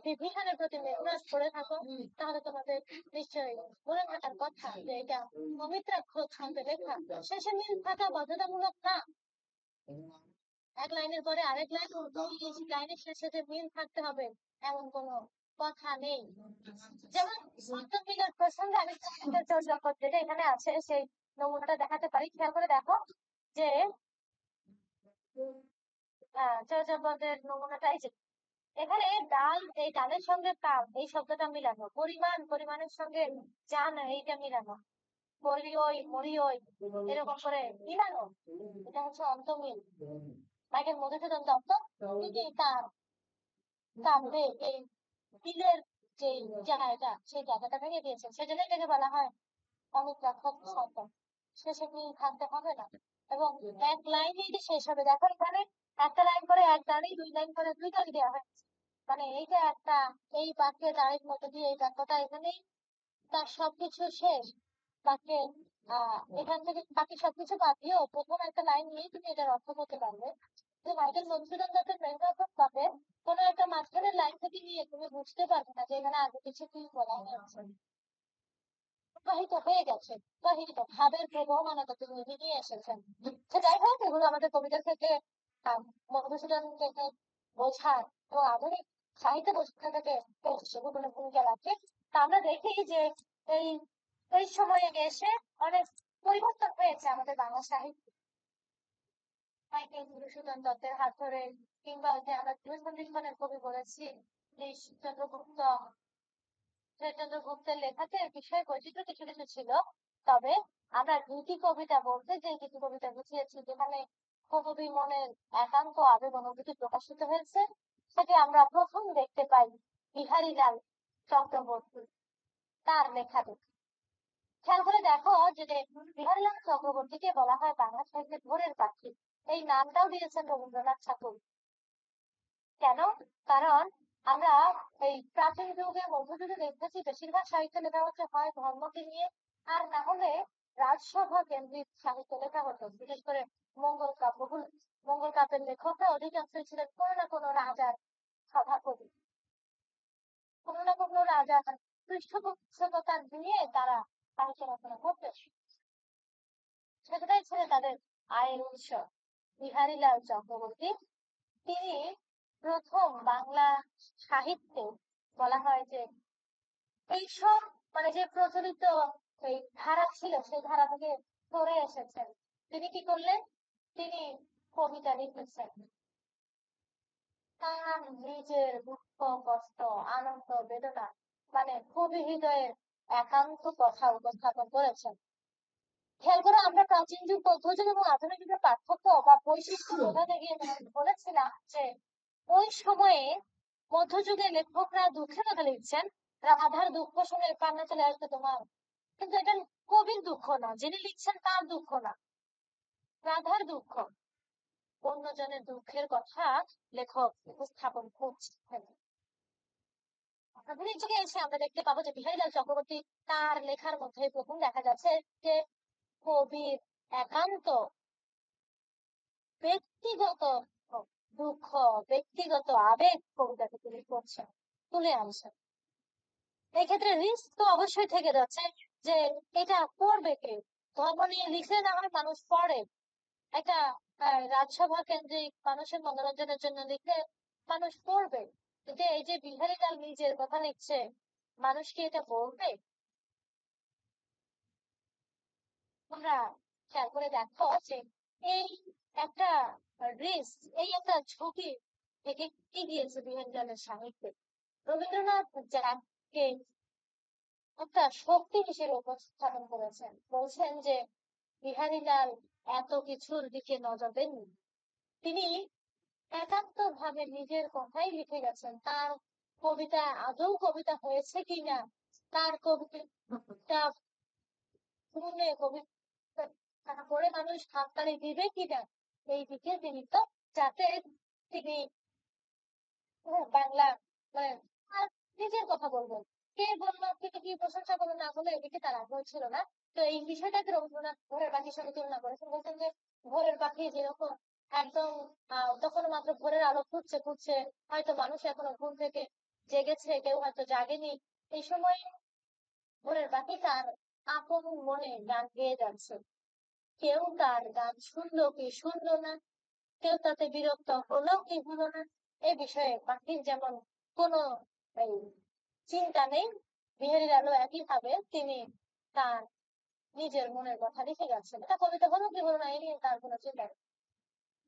বিভীষণের প্রতি মেঘনাদ পড়ে থাকো, তাহলে তোমাদের নিশ্চয়ই মনে থাকার কথা যে এটা অমিত্রাক্ষ ছন্দে লেখা। শেষে মিল থাকা বাধ্যতামূলক না, এক লাইনের পরে আরেক লাইন, লাইনের শেষে যে মিল থাকতে হবে এমন কোনো কথা নেই। যেমন অন্তর্মিলের প্রসঙ্গে আমি চর্চা করতে, যেটা এখানে আছে সেই নমুনাটা দেখাতে পারি। খেয়াল করে দেখো যে চর্যাপদের নমুনাটাই যে এখানে ডাল, এই ডালের সঙ্গে কাপ, এই শব্দটা মিলানো, পরিমাণ, পরিমাণের সঙ্গে জান, এইটা মিলানো, মরিয়ই মরিয়ই, এরকম করে মিলানো, এটা হচ্ছে অন্তমিল। মাইকেল মধুসূদন দত্ত তিনি তার কাব্যে এই মিলের যে জায়গা, সেই জায়গাটা ভেঙে দিয়েছেন। সেজন্য এটাকে বলা হয় অমিত্রাক্ষর ছন্দ। শেষে মিল থাকতে হবে না, এবং এক লাইনেই যে শেষ হবে। দেখো এখানে একটা লাইন করে এক দাঁড়ি, দুই লাইন করে দুই দাঁড়ি দেওয়া হয়, মানে এই যে একটা, এই বাক্যে দাঁড়ির মধ্যে দিয়ে এই বাক্যটা এখানেই তার সবকিছু শেষ। বাক্যে এখান থেকে বাকি সবকিছু বাদ দিয়েও প্রথম একটা লাইন নিয়েই তুমি এটার অর্থ করতে পারবে। যে মাইকেল মধুসূদন দত্তের মেঘনাদ কাব্যে কোনো একটা মাঝখানের লাইন থেকে নিয়ে তুমি বুঝতে পারবে না যে এখানে আগে কিছু কি বলা হয়েছে। প্রবাহিত হয়ে গেছে, প্রবাহিত ভাবের প্রবহমানতা তিনি নিয়ে এসেছেন। তো যাই হোক, এগুলো আমাদের কবিতার ক্ষেত্রে মধুসূদন থেকে বোঝার এবং আধুনিক সাহিত্য বোঝার থেকে সেগুলো ভূমিকা রাখে। তা আমরা দেখি যে এই এই সময়ে এসে অনেক পরিবর্তন হয়েছে আমাদের বাংলা সাহিত্য। মাইকেল মধুসূদন দত্তের হাত ধরে, কিংবা যে আমরা বৃহস্পতিখানের কবি বলেছি যে চন্দ্রগুপ্ত, চন্দ্রগুপ্তের লেখাতে বিষয় বৈচিত্র্য কিছু কিছু ছিল। তবে আমরা গীতি কবিতা বলতে যে গীতি কবিতা বুঝিয়েছি, যেখানে কবি মনের একান্ত আবেগ অনুভূতি প্রকাশিত হয়েছে, সেটি আমরা প্রথম দেখতে পাই বিহারীলাল চক্রবর্তী তার লেখাতে। খেয়াল করে দেখো যে বিহারীলাল চক্রবর্তীকে বলা হয় বাংলা সাহিত্যের ভোরের পাখি। এই নামটাও দিয়েছেন রবীন্দ্রনাথ ঠাকুর। কেন? কারণ আমরা এই প্রাচীন যুগে, মধ্যযুগে দেখতেছি বেশিরভাগ সাহিত্য লেখা হচ্ছে হয় ধর্মকে নিয়ে, আর না হলে রাজসভা কেন্দ্রিক সাহিত্য লেখা হতো। বিশেষ করে মঙ্গল কাব্যগুলো, মঙ্গল কাব্যের লেখকরা অধিকাংশই ছিলেন কোনো না কোনো রাজার সভাকবি, কোনো না কোনো রাজার পৃষ্ঠপোষকতা দিয়ে তারা সাহিত্য রচনা করতে, সেটাই ছিল তাদের আয়ের উৎস। বিহারীলাল চক্রবর্তী তিনি প্রথম বাংলা সাহিত্যে বলা হয় যে এইসব, মানে যে প্রচলিত এই ধারা ছিল সেই ধারা থেকে সরে এসেছেন। তিনি কি করলেন? তিনি কবিতা লিখেছেন, তার নিজের দুঃখ কষ্ট আনন্দ বেদনা, মানে খুবই হৃদয়ের একান্ত কথা উপস্থাপন করেছেন। খেয়াল করে আমরা প্রাচীন যুগ, মধ্যযুগ এবং আধুনিক যুগের পার্থক্য বা বৈশিষ্ট্য বোঝাতে গিয়ে বলেছিলাম যে ওই সময়ে মধ্যযুগের লেখকরা দুঃখের কথা লিখছেন, রাধার দুঃখ শুনে কান্না চলে আসবে তোমার, কিন্তু এটা কবির দুঃখ না, যিনি লিখছেন তার দুঃখ না, রাধার দুঃখ। অন্যজনের দুঃখের কথা লেখক উপস্থাপন করছেন। আধুনিক যুগে এসে আমরা দেখতে পাবো যে বিহারীলাল চক্রবর্তী তার লেখার মধ্যে প্রথম দেখা যাচ্ছে যে কবির একান্ত ব্যক্তিগত দুঃখ, ব্যক্তিগত আবেগ কবিতাকে তিনি করছেন, তুলে আনছেন। এই ক্ষেত্রে রিস্ক তো অবশ্যই থেকে যাচ্ছে যে এটা পড়বে কে, ধর্ম নিয়ে লিখলে না হয় মানুষ পড়ে, একটা রাজসভা কেন্দ্রিক মানুষের মনোরঞ্জনের জন্য লিখলে মানুষ পড়বে, কিন্তু এই যে বিহারীলাল নিজের কথা লিখছে, মানুষ কি এটা পড়বে? তোমরা খেয়াল করে দেখো যে এই একটা রিস্ক, এই একটা ঝুঁকি থেকে কি গিয়েছে বিহারীলালের সাহিত্যে। রবীন্দ্রনাথ যাকে একটা শক্তি হিসেবে উপস্থাপন করেছেন, বলছেন যে বিহারীলাল এত কিছুর দিকে নজর দেননি, তিনি একান্ত ভাবে নিজের কথাই লিখে গেছেন। তার কবিতা আদৌ কবিতা হয়েছে কিনা, তার কবিতা শুনে কবিতা পড়ে মানুষ হাততালি দিবে কিনা, এই দিকে তিনি তো, যাতে তিনি বাংলা মানে আর নিজের কথা বলবেন, কে বললো, কে কি প্রশংসা করলো না করলো, এদিকে তার আগ্রহ ছিল না। তো এই বিষয়টাকে রবীন্দ্রনাথ ভোরের পাখির সাথে তুলনা করেছেন, বলছেন যে ভোরের পাখি যেরকম একদম তখন মাত্র ভোরের আলো ফুটছে ফুটছে, হয়তো মানুষ এখনো ঘুম থেকে জেগেছে, কেউ হয়তো জাগেনি, এই সময় ভোরের পাখি তার আপন মনে গান গেয়ে যাচ্ছে, কেউ তার গান শুনলো কি শুনলো না, কেউ তাতে বিরক্ত হলো কি হলো না, এই বিষয়ে পাখির যেমন কোনো এই চিন্তা নেই, বিহারীলালও একই ভাবে তিনি তার নিজের মনের কথা লিখে যাচ্ছেন, এটা কবিতা হলো কি হলো না এই নিয়ে তার কোনো চিন্তা নেই।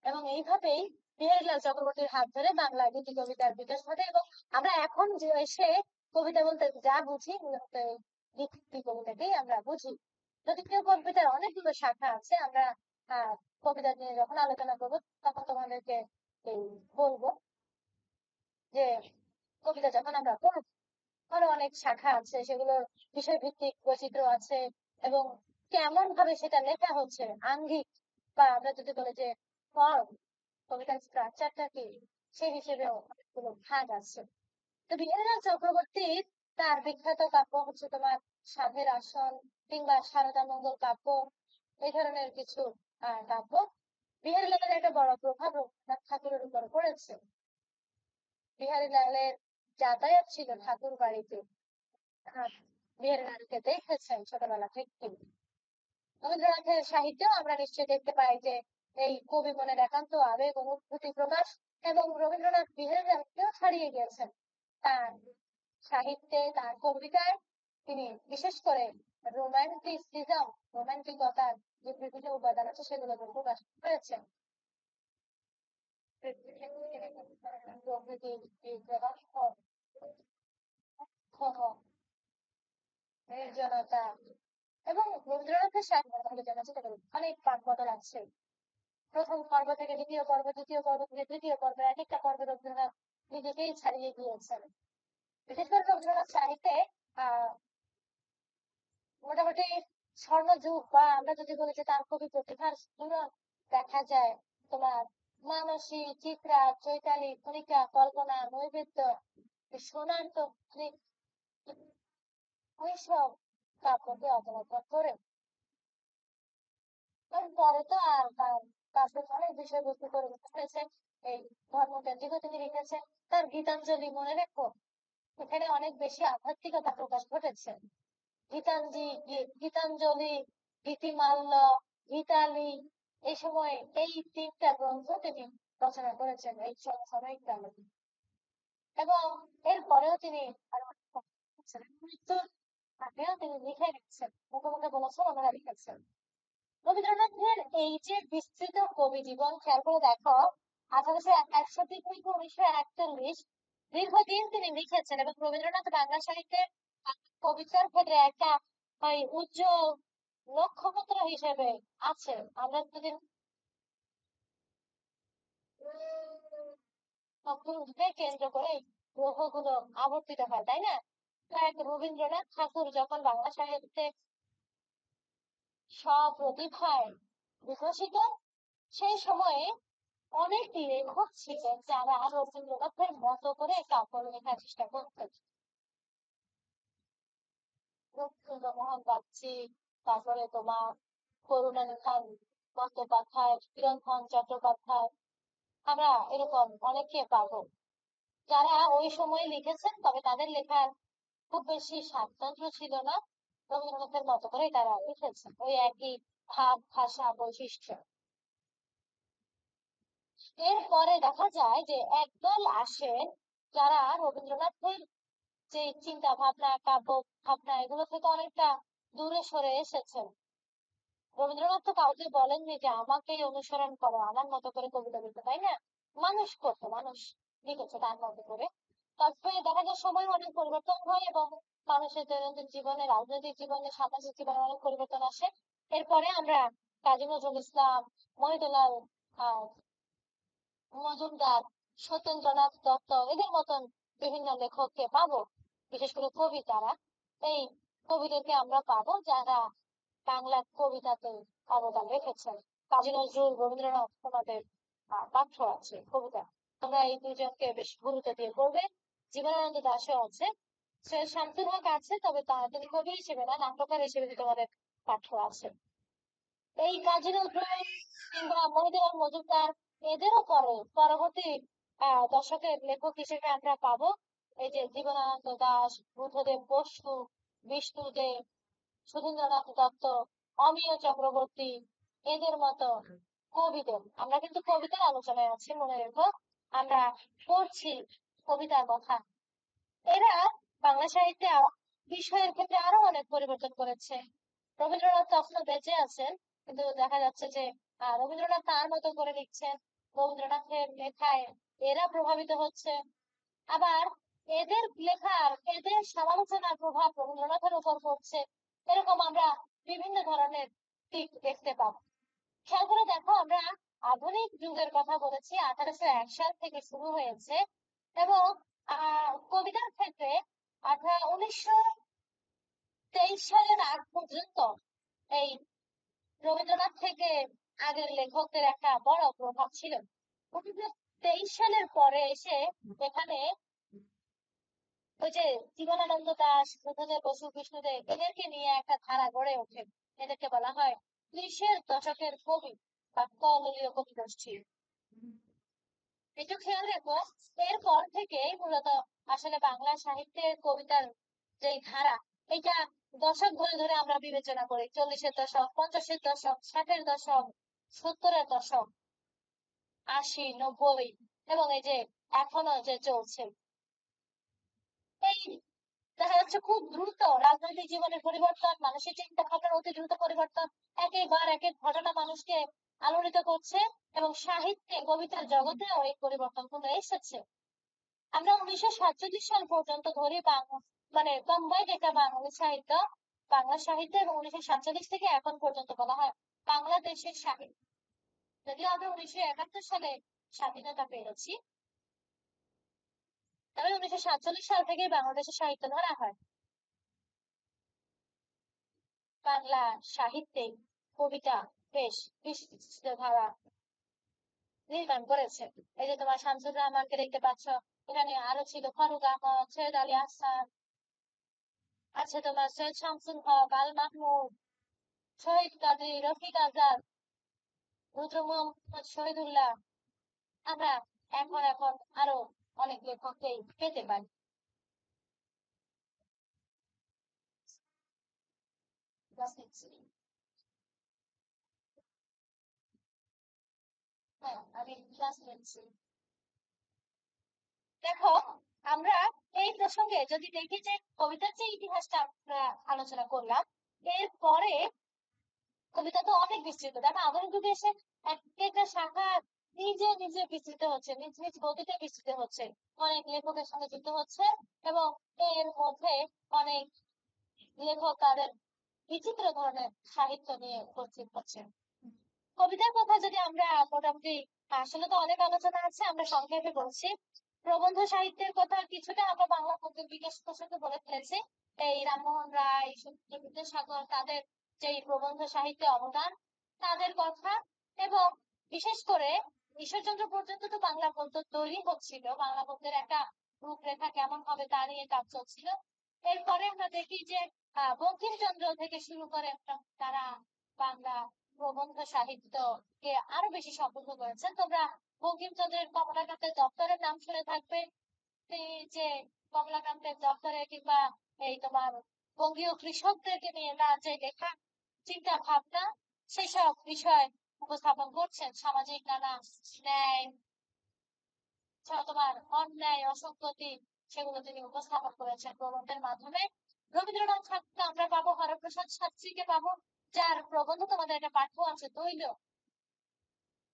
এবং এইভাবেই বিহারীলাল চক্রবর্তীর হাত ধরে বাংলা গীতি কবিতার বিকাশ ঘটে, এবং আমরা এখন যে এসে কবিতা বলতে যা বুঝি মূলত এই গীতি কবিতাকেই আমরা বুঝি। যদিও কবিতার অনেকগুলো শাখা আছে, আমরা কবিতা নিয়ে যখন আলোচনা করবো তখন তোমাদেরকে এই বলবো যে কবিতা যখন আমরা পড়ব, আরো অনেক শাখা আছে, সেগুলোর বিষয় ভিত্তিক বৈচিত্র্য আছে, এবং কেমন ভাবে সেটা লেখা হচ্ছে, আঙ্গিক বা আমরা যদি বলি যে ফর্ম, কবিতার স্ট্রাকচারটা কি, সেই হিসেবেও অনেকগুলো ভাগ আছে। তো বিহারীলাল চক্রবর্তীর তার বিখ্যাত কাব্য হচ্ছে তোমার সাধের আসন কিংবা সারদা মঙ্গল কাব্য, এই ধরনের কিছু কাব্য। বিহারীলালের একটা বড় প্রভাব রবীন্দ্রনাথ ঠাকুরের উপর পড়েছে। বিহারীলালের যাতায়াত ছিল ঠাকুর বাড়িতে, বিহারীলালকে দেখেছেন ছোটবেলা থেকে। রবীন্দ্রনাথের সাহিত্যেও আমরা নিশ্চয়ই দেখতে পাই যে এই কবি মনের একান্ত আবেগ অনুভূতি প্রকাশ, এবং রবীন্দ্রনাথ বিহারীলালকেও ছাড়িয়ে গিয়েছেন তার সাহিত্যে, তার কবিতায়। তিনি বিশেষ করে রোমান্টিসিজম, রোমান্টিকতার যে বিভিন্ন উপাদান আছে সেগুলো প্রকাশ করেছেন। প্রকৃতির প্রকাশ, নির্জনতা, এবং রবীন্দ্রনাথের সাহিত্য অনেক পাঠ বদল আছে। প্রথম পর্ব থেকে দ্বিতীয় পর্ব, দ্বিতীয় পর্ব থেকে তৃতীয় পর্ব, এক একটা পর্বে রবীন্দ্রনাথ নিজেকেই ছাড়িয়ে গিয়েছেন। বিশেষ করে রবীন্দ্রনাথ সাহিত্যে মোটামুটি স্বর্ণযুগ, বা আমরা যদি বলি যে তার কবি প্রতিভার দেখা যায় তোমার মানসী, চিত্রা, চৈতালি, কণিকা, কল্পনা, নৈবেদ্য, সোনার তো ওইসব কাব্যকে অবলম্বন করে। পরে তো আর তার অনেক বিষয়বস্তু পরিবর্তন হয়েছে, এই ধর্মকেন্দ্রিক তিনি লিখেছেন। তার গীতাঞ্জলি মনে রেখো, এখানে অনেক বেশি আধ্যাত্মিকতা প্রকাশ ঘটেছে। গীতাঞ্জলি, গীতিমাল্য, গীতালি, এই সময় এই তিনটা গ্রন্থ তিনি রচনা করেছেন এই সমসাময়িক কালে, এবং এরপরেও তিনি মৃত্যুর আগেও তিনি লিখে গেছেন, মুখে মুখে বলেছেন, ওনারা লিখেছেন। রবীন্দ্রনাথের এই যে বিস্তৃত কবি জীবন খেয়াল করে দেখো, 1861 থেকে 1941 দীর্ঘদিন তিনি লিখেছেন, এবং রবীন্দ্রনাথ বাংলা সাহিত্যের কবিতার ক্ষেত্রে একটা উজ্জ্বল নক্ষত্র হিসেবে আছে। আমরা যদি নক্ষত্রকে কেন্দ্র করে গ্রহগুলো আবর্তিত হয়, তাই না? রবীন্দ্রনাথ ঠাকুর যখন বাংলা সাহিত্যে সপ্রতিভায় বিকশিত, সেই সময়ে অনেক লেখক ছিলেন যারা রবীন্দ্রনাথের মতো করে কাব্য লেখার চেষ্টা করতেন। রবীন্দ্রমোহন বাগচি, তারপরে তোমার করুণানিধান বন্দ্যোপাধ্যায়, চিরন্তন চট্টোপাধ্যায়, আমরা এরকম অনেকে পাবো যারা ওই সময়ে লিখেছেন, তবে তাদের লেখার খুব বেশি স্বাতন্ত্র্য ছিল না। রবীন্দ্রনাথের মতো করে তারা লিখেছেন ওই একই ভাব, ভাষা, বৈশিষ্ট্য। এরপরে দেখা যায় যে একদল আসেন যারা রবীন্দ্রনাথের যে চিন্তা ভাবনা, কাব্য ভাবনা, এগুলো থেকে অনেকটা দূরে সরে এসেছেন। রবীন্দ্রনাথ তো কাউকে বলেননি যে আমাকেই অনুসরণ করো, আমার মতো করে কবিতা লিখো, তাই না? মানুষ করতো, মানুষ লিখেছে তার মতো করে। তারপরে দেখা যায় সময় অনেক পরিবর্তন হয় এবং মানুষের দৈনন্দিন জীবনে, রাজনৈতিক জীবনে, সামাজিক জীবনে অনেক পরিবর্তন আসে। এরপরে আমরা কাজী নজরুল ইসলাম, মহিদুল্লাহ আহ মজুমদার, সত্যেন্দ্রনাথ দত্ত, এদের মতন বিভিন্ন লেখককে পাবো। বিশেষ করে কবিতারা, এই কবিদেরকে আমরা পাবো যারা বাংলা কবিতাতে অবদান রেখেছেন। কাজী নজরুল, রবীন্দ্রনাথ তোমাদের পাঠ্য আছে কবিতা, তোমরা এই দুজনকে বেশ গুরুত্ব দিয়ে পড়বে। জীবনানন্দ দাশও আছে, সৈয়দ শামসুল হক আছে, তবে তিনি কবি হিসেবে না, নাট্যকার হিসেবে তোমাদের পাঠ্য আছে। এই কাজী নজরুল কিংবা মহিদুল মজুমদার, এদেরও পরে পরবর্তী দশকের লেখক হিসেবে আমরা পাবো এই যে জীবনানন্দ দাশ, বুদ্ধদেব বসু, বিষ্ণু দে, সুধীন্দ্রনাথ দত্ত, অমিয় চক্রবর্তী, এদের মতো কবিদের। আমরা কিন্তু কবিতার আলোচনায় আছি, মনে রেখো, আমরা পড়ছি কবিতার কথা। এরা বাংলা সাহিত্যে বিষয়ের ক্ষেত্রে আরো অনেক পরিবর্তন করেছে। রবীন্দ্রনাথ তখনও বেঁচে আছেন, কিন্তু দেখা যাচ্ছে যে রবীন্দ্রনাথ তার মতো করে লিখছেন, রবীন্দ্রনাথের লেখায় এরা প্রভাবিত হচ্ছে। আবার এদের লেখার, এদের সমালোচনার প্রভাব রবীন্দ্রনাথের উপর পড়ছে। এরকম আমরা বিভিন্ন ধরনের দিক দেখতে পাবো। খেয়াল করে দেখো, আমরা আধুনিক যুগের কথা বলেছি, 1801 সাল থেকে শুরু হয়েছে এবং কবিতার ক্ষেত্রে 1923 সালের আগ পর্যন্ত এই রবীন্দ্রনাথ থেকে আগের লেখকদের একটা বড় প্রভাব ছিল। 1923 সালের পরে এসে এখানে ওই যে জীবনানন্দ দাশ, বুদ্ধদেব বসু, বিষ্ণুদেব, এদেরকে নিয়ে একটা ধারা গড়ে ওঠে। এদেরকে বলা হয় 20-এর দশকের কবি বা কলরীয় কবি গোষ্ঠী। একটু খেয়াল রেখো, এরপর থেকেই মূলত আসলে বাংলা সাহিত্যের কবিতার যে ধারা, এটা দশক ধরে ধরে আমরা বিবেচনা করি। 40-এর দশক, 50-এর দশক, 60-এর দশক, 70-এর দশক, 80, 90 এবং এই যে এখনো যে চলছে। এই দেখা যাচ্ছে খুব দ্রুত রাজনৈতিক জীবনের পরিবর্তন, মানুষের চিন্তা ভাবনার অতি দ্রুত পরিবর্তন, একের এক এক ঘটনা মানুষকে আলোড়িত করছে এবং সাহিত্যে, কবিতার জগতেও এই পরিবর্তনগুলো এসেছে। আমরা 1947 সাল পর্যন্ত ধরি মানে কম্বাইন্ড একটা বাঙালি সাহিত্য, বাংলা সাহিত্য, এবং 1947 থেকে এখন পর্যন্ত বলা হয় বাংলাদেশের সাহিত্য। যদিও আমরা 1971 সালে স্বাধীনতা পেয়েছি, তবে 1947 সাল থেকে বাংলাদেশের সাহিত্য ধরা হয়। বাংলা সাহিত্যে কবিতা বেশ বিস্তৃত ধারা নির্মাণ করেছে। এই যে তোমার শামসুর রহমানকে দেখতে পাচ্ছ, এখানে আরো ছিল ফারুক আহমদ, সৈয়দ আলী আহসান, আছে তোমার সৈয়দ শামসুল হক, আল মাহমুদ, শহীদ কাজী রফিক আজাদ, রুদ্র মোহাম্মদ শহীদুল্লাহ। আমরা এখন আরো অনেক লেখককেই পেতে পারি। হ্যাঁ, আমি ক্লাস নিচ্ছি। দেখো, আমরা এই প্রসঙ্গে যদি দেখি যে কবিতার যে ইতিহাসটা আমরা আলোচনা করলাম, এরপরে কবিতা তো অনেক বিস্তৃত। দেখো, আধুনিক যুগে এসে একটা শাখা নিজে নিজে বিস্তৃত হচ্ছে, নিজ নিজ গতিতে বিস্তৃত হচ্ছে, অনেক লেখকের সঙ্গে যুক্ত হচ্ছে এবং এর মধ্যে অনেক লেখক তাদের বিচিত্র ধরনের সাহিত্য নিয়ে উপস্থিত হচ্ছে। কবিতার কথা যদি আমরা মোটামুটি, আসলে তো অনেক আলোচনা আছে, আমরা সংক্ষেপে বলছি। প্রবন্ধ সাহিত্যের কথা কিছুটা আমরা বাংলা গদ্যের বিকাশ প্রসঙ্গে বলে ফেলেছি। এই রামমোহন রায়, সত্যেন্দ্র বিদ্যাসাগর, তাদের যে প্রবন্ধ সাহিত্যে অবদান, তাদের কথা, এবং বিশেষ করে ঈশ্বরচন্দ্র পর্যন্ত তো বাংলা গদ্য তৈরি হচ্ছিল, বাংলা গদ্যের একটা রূপরেখা কেমন হবে তা নিয়ে কাজ চলছিল। এরপরে আমরা দেখি যে বঙ্কিমচন্দ্র থেকে শুরু করে তারা বাংলা প্রবন্ধ সাহিত্যকে আরো বেশি সমৃদ্ধ করেছেন। তোমরা বঙ্কিমচন্দ্রের কমলাকান্তের দপ্তরের নাম শুনে থাকবে। এই যে কমলাকান্তের দপ্তরে কিংবা এই তোমার বঙ্গীয় কৃষকদেরকে নিয়ে তার যে লেখা চিন্তা ভাবনা সেসব বিষয় উপস্থাপন করছেন, সামাজিক নানা ন্যায়, তোমার অন্যায় অসঙ্গতি সেগুলো তিনি উপস্থাপন করেছেন প্রবন্ধের মাধ্যমে। রবীন্দ্রনাথ ঠাকুরকে আমরা পাবো, হরপ্রসাদ শাস্ত্রীকে পাবো, যার প্রবন্ধ তোমাদের একটা পাঠ্য আছে তৈল।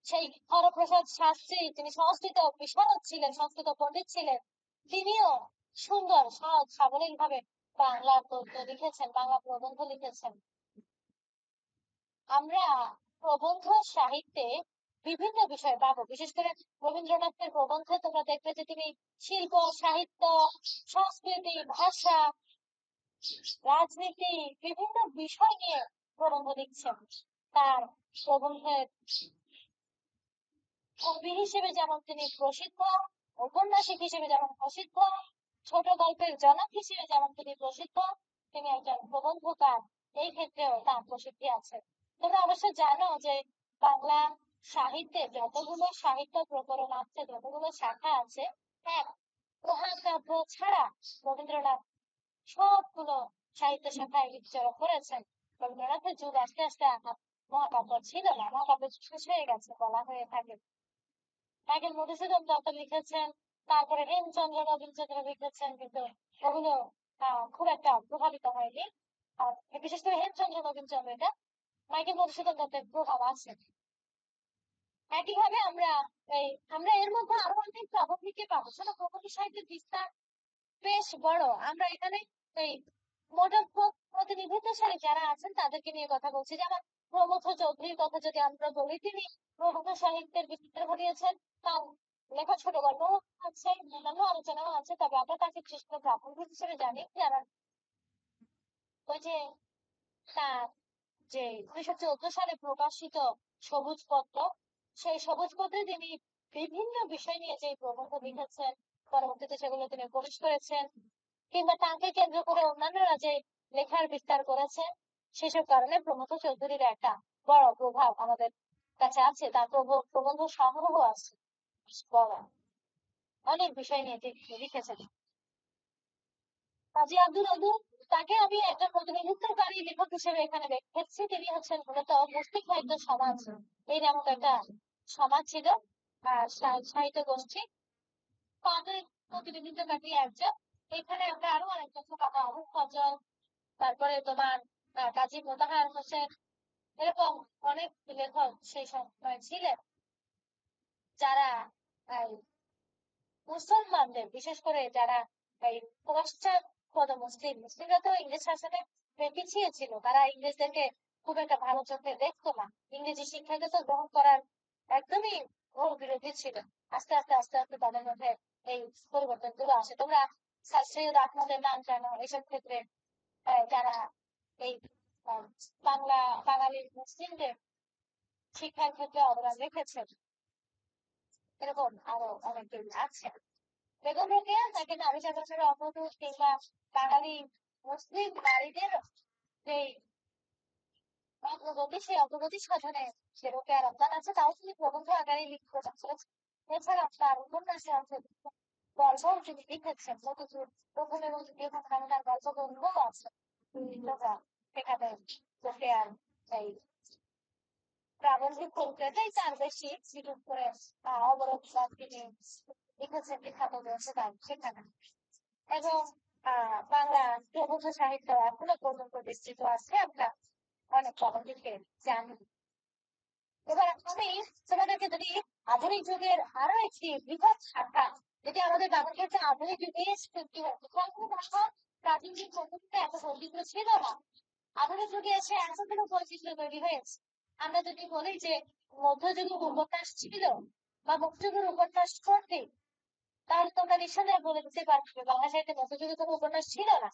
সেই হরপ্রসাদ শাস্ত্রী তিনি সংস্কৃত বিশারদ ছিলেন, সংস্কৃত পণ্ডিত ছিলেন। তিনিও সুন্দর সহজ সাবলীল ভাবে বাংলা গদ্য লিখেছেন, বাংলা প্রবন্ধ লিখেছেন। আমরা প্রবন্ধ সাহিত্যে বিভিন্ন বিষয় পাবো, বিশেষ করে রবীন্দ্রনাথের প্রবন্ধে তোমরা দেখবে যে তিনি শিল্প, সাহিত্য, সংস্কৃতি, ভাষা, রাজনীতি বিভিন্ন বিষয় নিয়ে প্রবন্ধ লিখছেন। তার প্রবন্ধের কবি হিসেবে যেমন তিনি প্রসিদ্ধ, ঔপন্যাসিক হিসেবে যেমন প্রসিদ্ধ, ছোট গল্পের জনক হিসেবে যেমন তিনি প্রসিদ্ধ, তিনি একজন প্রবন্ধকার, এই ক্ষেত্রেও তার প্রসিদ্ধি আছে। তোমরা অবশ্য জানো যে বাংলা সাহিত্যে যতগুলো সাহিত্য প্রকরণ আছে, যতগুলো শাখা আছে, এক মহাকাব্য ছাড়া রবীন্দ্রনাথ সবগুলো সাহিত্য শাখায় বিচরণ করেছেন। রবীন্দ্রনাথের যুগ আস্তে আস্তে মহাকাব্য ছিল না, মহাকাব্য শেষ হয়ে গেছে বলা হয়ে থাকে। মাইকেল মধুসূদন দত্ত লিখেছেন, তারপরে হেমচন্দ্র রবীন্দ্রচন্দ্র লিখেছেন, কিন্তু ওগুলো খুব একটা প্রভাবিত হয়নি। আর বিশেষ করে হেমচন্দ্র রবীন্দ্রচন্দ্র, এটা মাইকেল মধুসূদন দত্তের প্রভাব আছে। একইভাবে আমরা এর মধ্যে আরো অনেক প্রবন্ধীকে পাবো। শোনো, প্রবন্ধ সাহিত্যের বিস্তার বেশ বড়। আমরা এখানে এই মোটর প্রতিনিধিত্বশালী যারা আছেন তাদেরকে নিয়ে কথা বলছি। যেমন প্রমথ চৌধুরীর কথা যদি আমরা বলি, তিনি প্রবন্ধ সাহিত্যের বিস্তার ঘটিয়েছেন। তার লেখা ছোট গল্প আছে, অন্যান্য আলোচনাও আছে, তবে আমরা তাকে বিশেষ করে প্রাবন্ধিক হিসেবে জানি। কারণ ওই যে তার যে 1914 সালে প্রকাশিত সবুজ পত্র, সেই সবুজ পত্রে তিনি বিভিন্ন বিষয় নিয়ে যে প্রবন্ধ লিখেছেন, পরবর্তীতে সেগুলো তিনি প্রকাশ করেছেন, কিংবা তাকে কেন্দ্র করে অন্যান্যরা যে লেখার বিস্তার করেছেন, সেসব কারণে প্রমথ চৌধুরীর একটা বড় প্রভাব আমাদের কাছে আছে। তার প্রবন্ধ সংগ্রহ আছে বড়, অনেক বিষয় নিয়ে তিনি লিখেছেন। কাজী আব্দুল ওদুদ, তাকে আমি একটা প্রতিনিধিত্বকারী লেখক হিসেবে এখানে দেখেছি। তিনি হচ্ছেন মূলত মুসলিম সাহিত্য সমাজ, এই নামক একটা সমাজ ছিল, সাহিত্য গোষ্ঠী, তাদের প্রতিনিধিত্বকারী একজন। এখানে আমরা আরো অনেক কিছু পাবো, আবু ফজল, তারপরে তোমার কাজী মোতাহার হোসেন, এরকম অনেক লেখক সেই সময় ছিলেন, যারা মুসলমানদের, বিশেষ করে যারা এই পশ্চাৎপদ মুসলিমরা তো ইংরেজ শাসনে পিছিয়ে ছিল, তারা ইংরেজদেরকে খুব একটা ভালো চোখে দেখতো না, ইংরেজি শিক্ষাকে তো গ্রহণ করার একদমই ঘোর বিরোধী ছিল। আস্তে আস্তে আস্তে আস্তে তাদের মধ্যে এই পরিবর্তন গুলো আসে। তোমরা স্যার সৈয়দ আহমদের নাম জানো, এইসব ক্ষেত্রে যারা এই আহ, বাঙালি মুসলিমদের শিক্ষার ক্ষেত্রে অবদান রেখেছেন, এরকম আরো অনেকেই আছে। বেগম রোকেয়া, তাকে নারী জাগরণের অগ্রদূত, কিংবা বাঙালি মুসলিম নারীদের যে অগ্রগতি, সেই অগ্রগতি সাধনে যে রোকেয়ার অবদান আছে, তাও তিনি প্রবন্ধ আকারে লিখতে চাচ্ছিলেন। এছাড়া তার উপন্যাসে আছে, গল্পও তিনি লিখেছেন, মতিঝুর প্রথম এবং দ্বিতীয় খণ্ডে তার গল্পগ্রন্থও আছে। সেখানে রোকেয়ার এই প্রাবন্ধিক প্রক্রিয়াটাই তার বেশি, বিশেষ করে অবরোধ তিনি লিখেছেন বিখ্যাত রয়েছে তার সেখানে। এবং বাংলা প্রবন্ধ সাহিত্য এখনো পর্যন্ত বিস্তৃত আছে, আমরা অনেক প্রবন্ধকে জানি। এবার আমি তোমাদেরকে যদি আধুনিক যুগের আরো একটি বৃহৎ শাখা, যেটি আমাদের বাংলাদেশে আধুনিক যুগে সৃষ্টি হয়েছে, প্রাচীন যুগ পদ্ধতিতে এত বৈচিত্র্য ছিল না, আধুনিক যুগে এসে এতগুলো বৈচিত্র্য তৈরি হয়েছে। আমরা যদি বলি যে মধ্যযুগের উপন্যাস ছিল বা মধ্যযুগের উপন্যাস করতে, তাহলে তোমরা নিঃসন্দেহে বলে দিতে পারবে বাংলা সাহিত্যে মধ্যযুগে কোনো উপন্যাস ছিল না।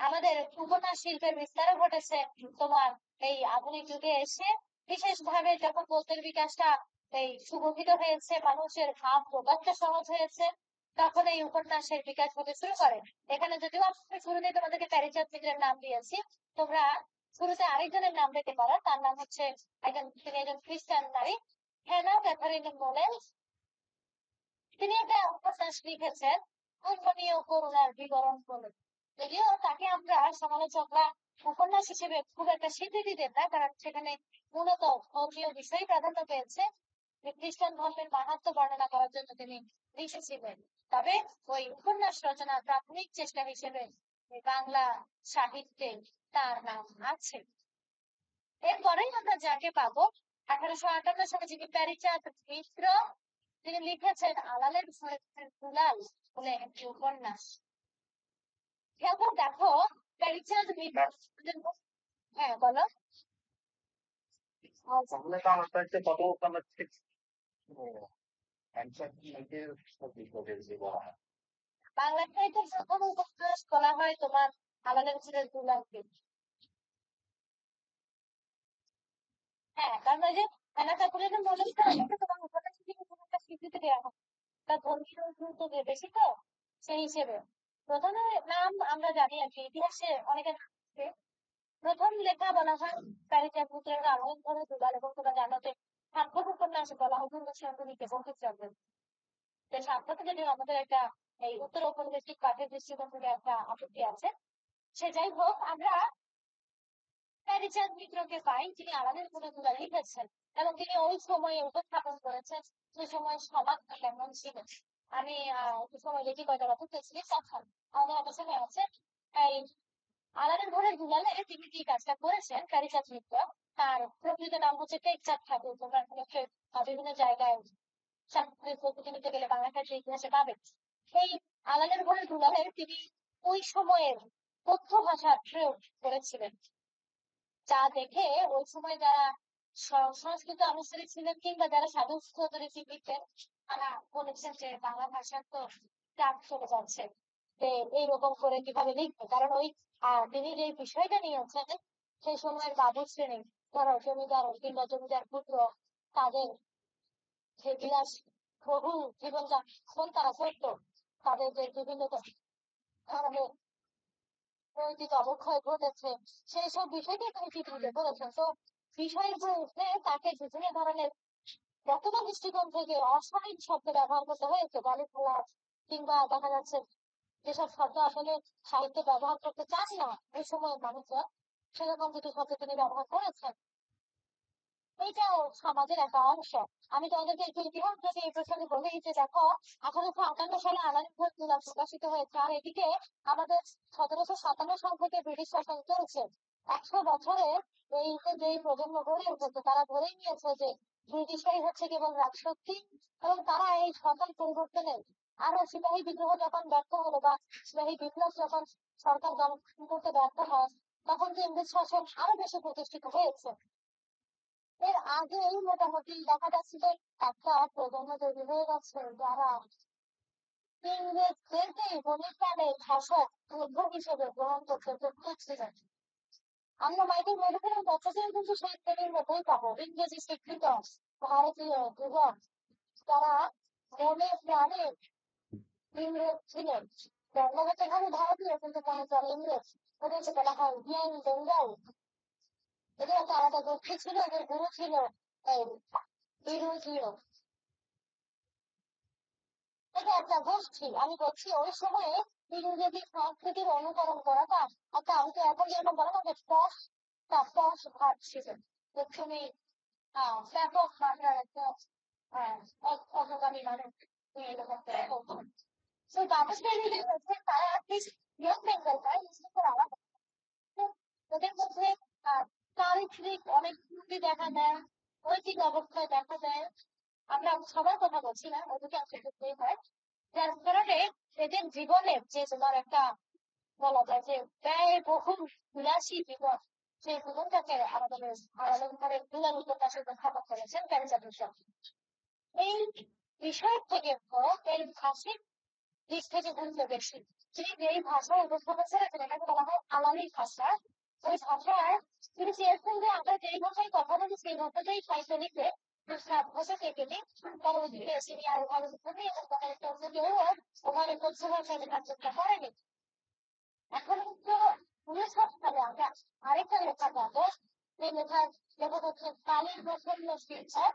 আমাদের উপন্যাস শিল্পের বিস্তারও ঘটেছে তোমার এই আধুনিক যুগে এসে, বিশেষভাবে যখন গদ্যের বিকাশটা এই সুগঠিত হয়েছে, মানুষের ভাব প্রকাশটা সহজ হয়েছে, তখন এই উপন্যাসের বিকাশ হতে শুরু করে। এখানে যদিও আমি শুরুতে তোমাদেরকে প্যারিচাঁদ মিত্রের নাম দিয়েছি, তোমরা শুরুতে আরেকজনের নাম দিতে পারো। তার নাম হচ্ছে তিনি একজন খ্রিস্টান নারী, হ্যানা ক্যাথারিন মোলেন্স। তিনি একটা উপন্যাস লিখেছেন কল্পনীয় করুণার বিবরণ বলে। যদিও তাকে আমরা সমালোচকরা উপন্যাস হিসেবে খুব একটা স্বীকৃতি দেন না, কারণ সেখানে মূলত ধর্মীয় বিষয় প্রাধান্য পেয়েছে। যে খ্রিস্টান ধর্মের মাহাত্ম্য বর্ণনা করার জন্য তিনি লিখেছিলেন। তবে ওই উপন্যাস রচনার প্রাথমিক চেষ্টা হিসেবে বাংলা সাহিত্যে তার নাম আছে। এরপরেই আমরা যাকে পাবো 1858 সালে, যিনি প্যারিচাঁদ মিত্র। তিনি লিখেছেন আলালের দুলাল বলে একটি উপন্যাস। খেয়াল করে দেখো, প্যারিচাঁদ মিত্র। হ্যাঁ বলো। তাহলে তো আমার কাছে কত আমরা অ্যান্সার কি বলা হয়। বাংলা সাহিত্যের প্রথম উপন্যাস বলা হয় তোমার আলালের দুলালকে। হ্যাঁ, কারণ ওই যে নানা ঠাকুরের মনে তোমার উপন্যাস থেকে কোনো একটা স্বীকৃতি দেওয়া হয়, তার ধর্মীয় গুরুত্ব বেশি তো, সেই হিসেবে প্রথমে নাম আমরা জানি আর কি, ইতিহাসে অনেকের নাম আছে। প্রথম লেখা বলা হয় প্যারিচাঁদ মিত্রের আলালের দুলাল, এবং তোমরা জানো যে সার্থক উপন্যাস বলা হয় পূর্ণচন্দ্রনীকে বঙ্কিমচন্দ্রের। যে সার্থক যদিও আমাদের একটা এই উত্তর ঔপনিবেশিক পাঠের দৃষ্টিকোণ থেকে একটা আপত্তি আছে। সে যাই হোক, আমরা প্যারিচাঁদ মিত্রকে পাই, যিনি আলালের দুলাল লিখেছেন, এবং তিনি ওই সময়ে উপস্থাপন করেছেন যে সময় সমাজটা কেমন ছিল। আমি একটু সময় দেখি কয়টা কথা পেয়েছি, তখন আমাদের একটা সময় আছে এই আলালের দুলালে তিনি কি কাজটা করেছেন প্যারিচাঁদ মিত্র। তার প্রকৃত নাম হচ্ছে টেকচাঁদ ঠাকুর। তোমরা বিভিন্ন জায়গায় সাংস্কৃতিক প্রকৃতি নিতে গেলে বাংলা সাহিত্যের ইতিহাসে পাবেন। সেই আলালের দুলালে তিনি ওই সময়ের কথ্য ভাষা প্রয়োগ করেছিলেন, যা দেখে ওই সময় যারা সংস্কৃত আনুষ্ঠানে ছিলেন কিংবা যারা সাধু চৌধুরী লিখতেন, তারা বলেছেন যে বাংলা ভাষার তো চাপ চলে যাচ্ছে, এইরকম করে কিভাবে লিখবে। কারণ ওই তিনি যে বিষয়টা নিয়েছেন, সেই সময়ের বাবু শ্রেণী, ধরো জমিদার কিংবা জমিদার পুত্র, তাদের যে বিলাস বহুল জীবনযাপন তারা করত, তাদের যে বিভিন্ন ধরনের নৈতিক অবক্ষয় ঘটেছে, সেই সব বিষয়কে তিনি চিত্রিত করেছেন। তো বিষয়গুলো তাকে বিভিন্ন ধরনের বর্তমান দৃষ্টিকোণ থেকে অশালীন শব্দ ব্যবহার করতে হয়েছে, গালি গালাজ কিংবা দেখা যাচ্ছে যেসব শব্দ আসলে সাহিত্যে ব্যবহার করতে চান না ওই সময়ের মানুষরা, সেরকম কিছু শব্দ তিনি ব্যবহার করেছেন। এইটাও সমাজের একটা অংশ। আমি তোমাদেরকে একটু ইতিহাস যদি এই প্রসঙ্গে বলেই যে দেখো, 1858 সালে আলালের দুলাল প্রকাশিত হয়েছে, আর এটিকে আমাদের 1757 সাল থেকে ব্রিটিশ শাসন চলছে। 100 বছরে এই যে প্রজন্ম গড়ে উঠেছে, তারা ধরেই নিয়েছে যে ব্রিটিশরাই হচ্ছে কেবল রাজশক্তি, এবং তারা এই সকল পরিবর্তনের আরো সিপাহী বিদ্রোহ যখন ব্যর্থ হলো বা সিপাহী বিপ্লব যখন সরকার দমন করতে ব্যর্থ হয়, তখন তো ইংরেজ শাসন আরো বেশি প্রতিষ্ঠিত হয়েছে। এর আগেই মোটামুটি দেখা যাচ্ছিল একটা প্রজন্ম তৈরি হয়ে গেছে যারা ইংরেজদেরকেই বলিপ্রাণের শাসক যোদ্ধা হিসেবে গ্রহণ করতে প্রস্তুত ছিলেন। আমরা মাইকেল মধুসূদন দত্তকেও কিন্তু সেই শ্রেণীর মধ্যেই পাবো, ইংরেজি শিক্ষিত ভারতীয় যুবক যারা মনে প্রাণে ইংরেজ ছিলেন। জন্মগত ভাবে ভারতীয় কিন্তু মনে প্রাণে ইংরেজ। ওদেরকে বলা হয় ইয়াং বেঙ্গল। এদের একটা আলাদা গোষ্ঠী ছিল, এদের গুরু ছিল এই বিরোধীয়। এটা একটা গোষ্ঠী। আমি বলছি ওই সময়ে ইংরেজি সংস্কৃতির অনুকরণ করাটা একটা, আমি তো এখন যেরকম বলা না যে পশ ভাব ছিল, যে তুমি ব্যাপক মাত্রার একটা অগ্রগামী মানুষ এরকম করে। সেই বাবুশ্রেণী হচ্ছে তারা ইয়ং বেঙ্গল পায়, মুসলিমদের আলাদা। ওদের মধ্যে চারিত্রিক অনেক ত্রুটি দেখা দেয়, নৈতিক অবক্ষয় দেখা দেয়। আমরা সবার কথা বলছি না, অধিকাংশ ক্ষেত্রেই হয়। যার কারণে এদের জীবনের যে তোমার একটা বলা যায় যে ব্যয়বহুল বিলাসী জীবন, সেই জীবনটাকে আমাদের আলাদা দুলাল উপন্যাসে উপস্থাপন করেছেন প্যারিচাঁদ মিত্র। এই বিষয় থেকে এর ভাষিক দিক থেকে গুরুত্ব বেশি। তিনি যেই ভাষা উপস্থাপন করেছেন এটাকে বলা হয় আলালি ভাষা। ওই ভাষায় তিনি চেয়েছেন যে আমরা যেই ভাষায় কথা বলি সেই ভাষাতেই সাহিত্য লিখে বসে থেকে দিই পরবর্তীতে এসে নিয়ে আরো ভালো হবে এবং দেখা যাচ্ছে অন্য কেউ ওখানে পৌঁছাবার সাথে কাজটা করেনি এখন কিন্তু 1900 আমরা আরেকটা লেখা পাবো যে লেখার লেখক হচ্ছে কালীর প্রফুল্ল শিক্ষক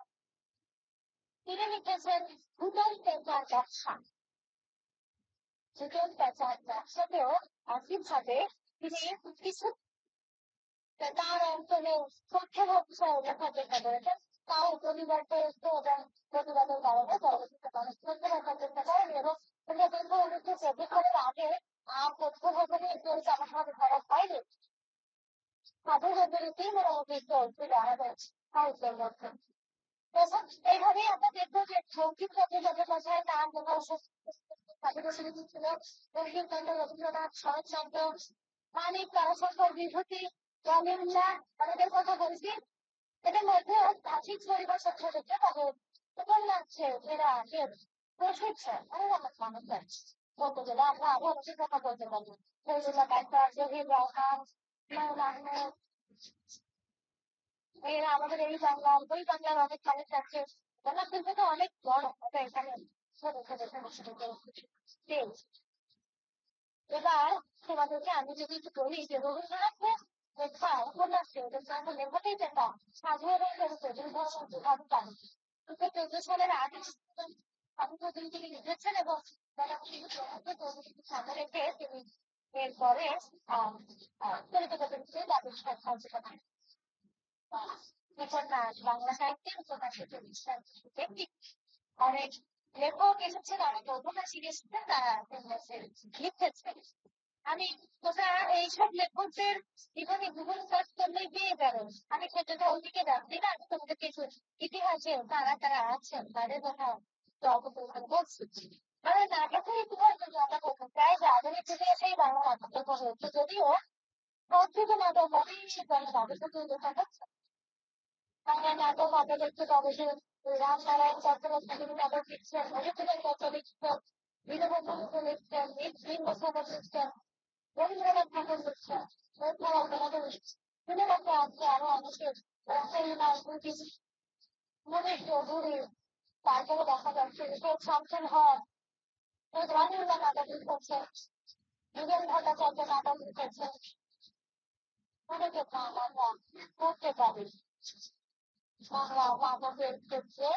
তিনি লিখেছেন ভূতল পেঁচার ব্যবসা ভূতল পেঁচার ব্যবসাতেও একইভাবে তিনি কিছু তার অঞ্চলে তথ্য হচ্ছে লেখা চেষ্টা করেছেন তাও পরিবার পেয়েছে এবং প্রতিবাদের কারণে পরবর্তীতে মানুষ তথ্য লেখার চেষ্টা করেন এবং এটা কিন্তু উনিশশো চব্বিশ আগে তথ্য ভবনে তেমনভাবে ধরা হয়নি তাদের ভেতরেতেই মোটামুটি চলছে আমাদের সাহিত্যের মধ্যে এইভাবেই আমরা দেখবো যে বঙ্কিমচন্দ্র চট্টোপাধ্যায় তার লেখা স্বাধীনতা ছিল বঙ্কিমচন্দ্র রবীন্দ্রনাথ শরৎচন্দ্র মানিক তারাশঙ্কর বিভূতি রবীন্দ্র অনেকের কথা বলছি এদের মধ্যে প্রাচীন পরিবার সত্যযুগে তাদের উপন্যাসে এরা প্রসিদ্ধ অনেক মানুষ আছে বলতে গেলে আমরা আরো অনেকের কথা বলতে পারি ফজলুল্লাহ কায়সার জহির রহমান হুমায়ুন আহমেদ এরা আমাদের এই বাংলার ওই বাংলার অনেক মানুষ আছে ওনার কিন্তু অনেক বড় আমরা এখানে ছোট ছোট ছোট ছোট স্টেজ এবার তোমাদেরকে আমি যদি একটু বলি যে রবীন্দ্রনাথের লেখা উপন্যাসে যখন লেখাতেই যেটা সাধারণ করেছে দুই ধরনের বিভাগ পানি কিন্তু 14 সালের আগে স্বাধীনতা তিনি লিখেছেন এবং সামনে রেখে তিনি এরপরে চরিত্র আবিষ্কার করেন উপন্যাস বাংলা সাহিত্যের উপন্যাসের অনেক লেখক এসেছেন অনেক ঔপন্যাসিক এসেছেন তারা লিখেছেন আমি তোমরা এইসব লেখকদের জীবনে গুগল সার্চ করলেই পেয়ে যাবেন আমি সেটা ওদিকে যাচ্ছি না আমি তোমাদের কিছু ইতিহাসে তারা তারা আছেন তাদের কথা অবলোকন করছি মানে নাটকের ইতিহাস যদি আমরা করতে চাই যে আধুনিক যুগে এসেই বাংলা নাটক লেখা হয়েছে যদিও প্রকৃত নাটক অনেক বাংলা নাটক লেখা হচ্ছে বাংলা নাটক আমরা দেখতে পাবো যে রামনারায়ণ চট্টোপাধ্যায় নাটক লিখছেন মধুসূদন দত্ত লিখছেন দীনবন্ধু মিত্র লিখছেন দীনবন্ধু লিখছেন রবীন্দ্রনাথ ঠাকুর লিখছেন এছাড়াও আমাদের সিনেমাতে আছে আরো অনেকের মনীষ চৌধুরী তারপরে দেখা যাচ্ছে শামসুল হক রানীউল্লাহ নাটক লিখেছেন যুগেন ভট্টাচার্য নাটক লিখেছেন অনেকের নাম আমরা করতে পারি বাংলা নাটকের ক্ষেত্রে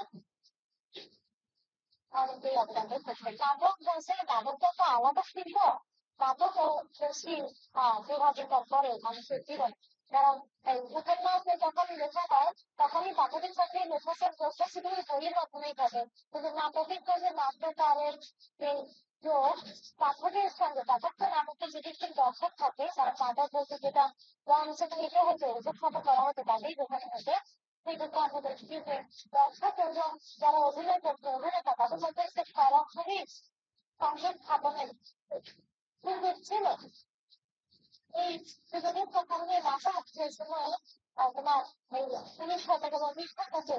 অনেকেই অবদান করছে নাটক বলছে নাটকটা তো আলাদা শিল্প নাটক বেশি বিভাজিত করে মানুষের জীবন কারণ এই উপন্যাসে যখন লেখা হয় তখনই পাঠকের সাথে লেখকের প্রশ্ন শুধু বইয়ের মাধ্যমেই থাকে কিন্তু নাটকের জন্য নাট্যকারের এই যোগ পাঠকের সঙ্গে পাঠক তো নাটকের যদি একটু দর্শক থাকে তারা নাটক বলতে যেটা সেটা লিখে হতো উপস্থাপন করা হতো তাকেই বোঝানো হতো কিন্তু আমরা দেখছি যে দর্শক এবং যারা অভিনয় করছে অভিনেতা তাদের মধ্যে একটা সরাসরি সংযোগ স্থাপনের সুযোগ ছিল এই সুযোগের কারণে ভাষা সে সময় তোমার 19 শতক এবং 20 শতকে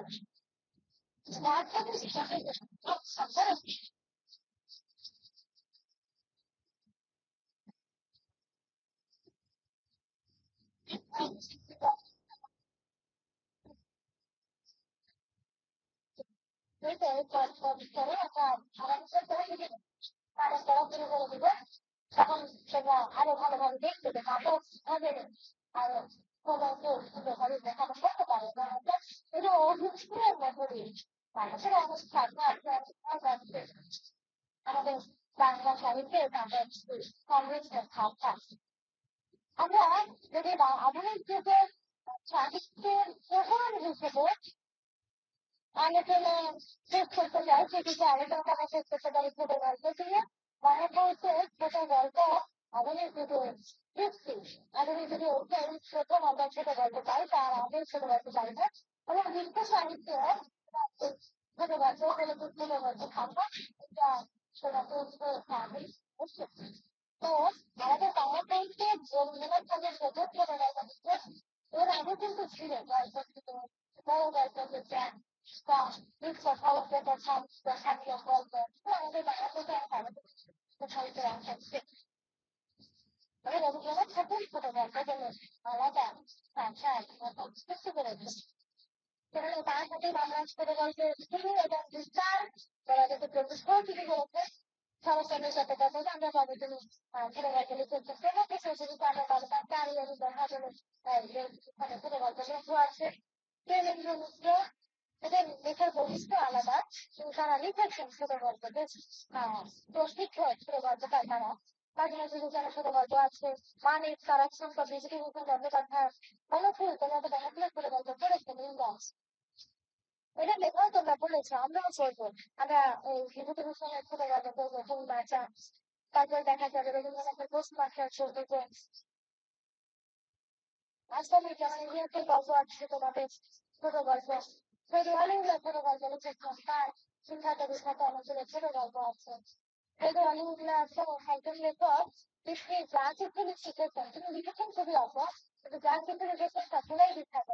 তারা সরাসরি করে দিবে তখন সেটা আরো ভালোভাবে দেখতে নাটক হবে আরো সবাইকে ভাবে দেখানো করতে পারে এটা অভিনয়ের মধ্য দিয়ে মানুষের অনুষ্ঠান আমাদের বাংলা সাহিত্যের তাদের কংগ্রেসের ভাবটা আমরা যদি আধুনিক যুগের সাহিত্যের প্রধান হিসেবে আলোচনা শেষ করতে চাই সেটিকে আলোচনা করা শেষ করতে পারি ছোট গল্প দিয়ে মনে পড়ছে ছোট গল্প আধুনিক যুগে সৃষ্টি আধুনিক যুগে প্রথম আমরা ছোট গল্প পাই তার আগের ছোট গল্প পাই না এবং বিশ্ব সাহিত্য ছোট গল্প ছোট গল্প থাকবো এটা সেটা তো আমাদের বাংলা সাহিত্যে রবীন্দ্রনাথ ঠাকুর প্রথম ছোট গল্প এর আগে কিন্তু ছিল গল্প ছিল বড় গল্প ছিল It's a whole bit of time to have your work. আমাদের বাংলাতে সাহিত্য আছে রবীন্দ্রনাথ ঠাকুর ছোট গল্প গেল আলাদা ভাষা বুঝতে পেরেছি সেখানে তার সাথে বাংলা ছোট গল্পের শুরু এবং বিস্তার বলা যেতে প্রতিষ্ঠাও তিনি বলেছেন সমস্যাদের সাথে কথা বলে আমরা পাবো তুমি ছোট গল্প লিখেছেন কোনো কিছু যদি আমরা পাবো তার চারি আমি দেখা গেল ছোট গল্প লেখু আছে প্রেমেন্দ্র মিত্র এদের লেখার বৈশিষ্ট্য আলাদা কিন্তু তারা লিখেছেন ছোট গল্প বেশ প্রশিক্ষক ছোট গল্পকার তারা মাঝে মাঝে যারা ছোট গল্প আছে মানিক তারা সম্পদ বিজেপি বন্দ্যোপাধ্যায় অনুকূল তোমাদের অনেকগুলো ছোট গল্প পড়েছেন ইংরাজ এটা লেখাও তোমরা পড়েছো আমরাও পড়বো আমরা এই বিভূতিভূষণের ছোট গল্প পড়বো ফুল বাঁচা তারপর দেখা যাবে রবীন্দ্রনাথের পোস্ট মাস্টার চলবে আসলে যেমন ইতিহাসের গল্প আছে তোমাদের ছোট গল্প সেই হলিউডের ছোট গল্প লিখেছেন তার শিক্ষাতে বিখ্যাত অনেকগুলো ছোট গল্প আছে সেই হলিউডরা আছে একজন লেখক তিনি যা চিত্র শিখেছেন তিনি লিখেছেন খুবই অল্প কিন্তু যা চিত্র লিখেছেন তা পুরাই বিখ্যাত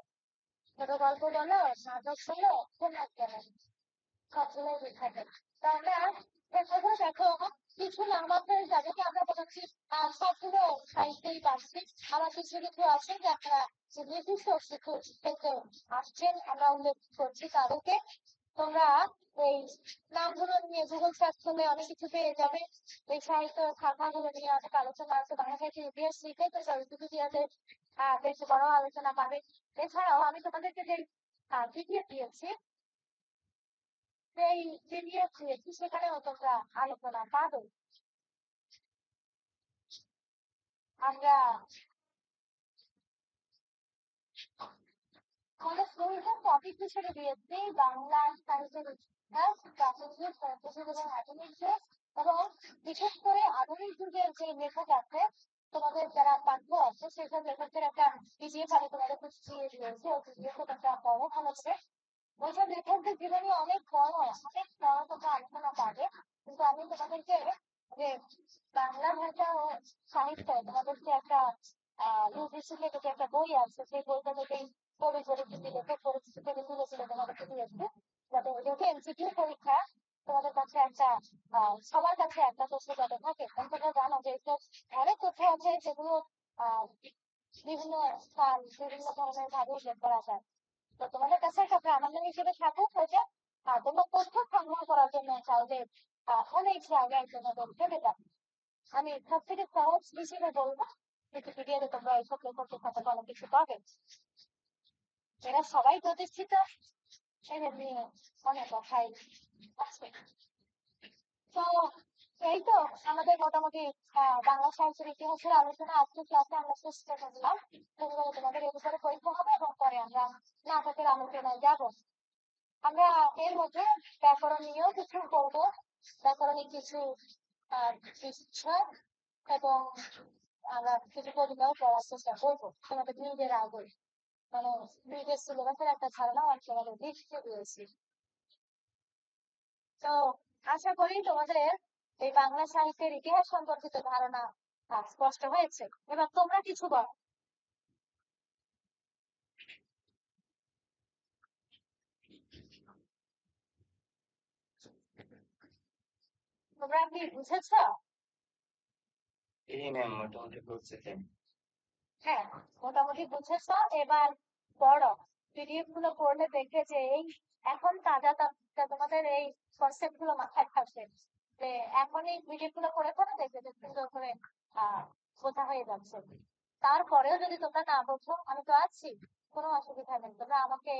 ছোট গল্প বলো নাটক শোনো উপন্যাস বলো সবগুলোই বিখ্যাত তো আমরা সেগুলো দেখো কিছু নামান্তরের জায়গাকে আমরা বলছি সবগুলো সাহিত্যেই পাচ্ছি আবার কিছু কিছু আছে যে আপনারা যে নির্দিষ্ট শিক্ষক থেকে আসছেন আমরা উল্লেখ করছি তাদেরকে তোমরা এই নামগুলো নিয়ে গুগল সার্চ করলে অনেক কিছু পেয়ে যাবে এই সাহিত্য শাখাগুলো নিয়ে অনেক আলোচনা আছে বাংলা সাহিত্যের ইতিহাস শিখে তো উইকিপিডিয়াতে বেশ বড় আলোচনা পাবে এছাড়াও আমি তোমাদেরকে যে পিডিএফ দিয়েছি সেই পিডিএফ দিয়েছি সেখানেও তোমরা আলোচনা পাবে আমরা আমাদের স্কুলটা টপিক হিসেবে দিয়েছি বাংলা সাহিত্যের ইতিহাস প্রাচীন যুগ মধ্যযুগ এবং আধুনিক যুগ এবং বিশেষ করে আধুনিক যুগের যে লেখক আছে তোমাদের যারা পাঠ্য আছে সেসব লেখকদের একটা পিডিএফ আমি তোমাদের দিয়ে দিয়েছি ওই পিডিএফ একটা বড় ভালো করে ওইসব লেখকদের জীবনে অনেক বড় তোমরা আলোচনা পাবে কিন্তু আমি তোমাদেরকে যে বাংলা ভাষা ও সাহিত্য তোমাদেরকে একটা ইউজিসি থেকে যে একটা বই আছে সেই বইটা থেকেই কবি পরিচিতি লেখক পরিচিতি থেকে তুলেছিল তোমাদেরকে দিয়েছে যাতে যেহেতু এমসিকিউ পরীক্ষা তোমাদের কাছে একটা সবার কাছে একটা প্রশ্ন যাতে থাকে কারণ তোমরা জানো যে এইসব অনেক তথ্য আছে সেগুলো বিভিন্ন স্থান বিভিন্ন ধরনের ভাবে উল্লেখ করা যায় তো তোমাদের কাছে একটা প্রামাণ্য হিসেবে থাকুক ওইটা তোমরা তথ্য সংগ্রহ করার জন্য চাইলে অনেক জায়গায় তোমাদের ভেবে যাবে আমি সব থেকে সহজ হিসেবে বলবো উইকিপিডিয়াতে তোমরা এইসব লেখকের সাথে অনেক কিছু পাবে এরা সবাই প্রতিষ্ঠিত এদের নিয়ে অনেক কথাই আছে তো এই তো আমাদের মোটামুটি বাংলা সাহিত্যের ইতিহাসের আলোচনা আজকের ক্লাসে আমরা শেষ করে দিলাম তোমাদের এই বিষয়ে পরীক্ষা হবে এবং পরে আমরা নাটকের আলোচনায় যাবো আমরা এর মধ্যে ব্যাকরণ নিয়েও কিছু বলবো ব্যাকরণিক কিছু বিষয় এবং আমরা কিছু কবিতাও পড়ার চেষ্টা করবো তোমাদের নিজের আগে মানে নিজের সিলেবাসের একটা ধারণা আর তোমাদের দিতে দিয়েছি তো আশা করি তোমাদের এই বাংলা সাহিত্যের ইতিহাস সম্পর্কিত ধারণা স্পষ্ট হয়েছে এবার তোমরা কিছু বলো তোমরা কি বুঝেছ এই ম্যাম মোটামুটি বুঝছেন হ্যাঁ মোটামুটি বুঝেছ এবার পড়ো পিডিএফ গুলো পড়লে দেখবে যে এই এখন তাজা তোমাদের এই কনসেপ্ট গুলো মাথায় থাকবে যে এখন এই পিডিএফ গুলো পড়ে পড়ে দেখবে যে সুন্দর করে বোঝা হয়ে যাচ্ছে তারপরেও যদি তোমরা না বোঝো আমি তো আছি কোনো অসুবিধা নেই তোমরা আমাকে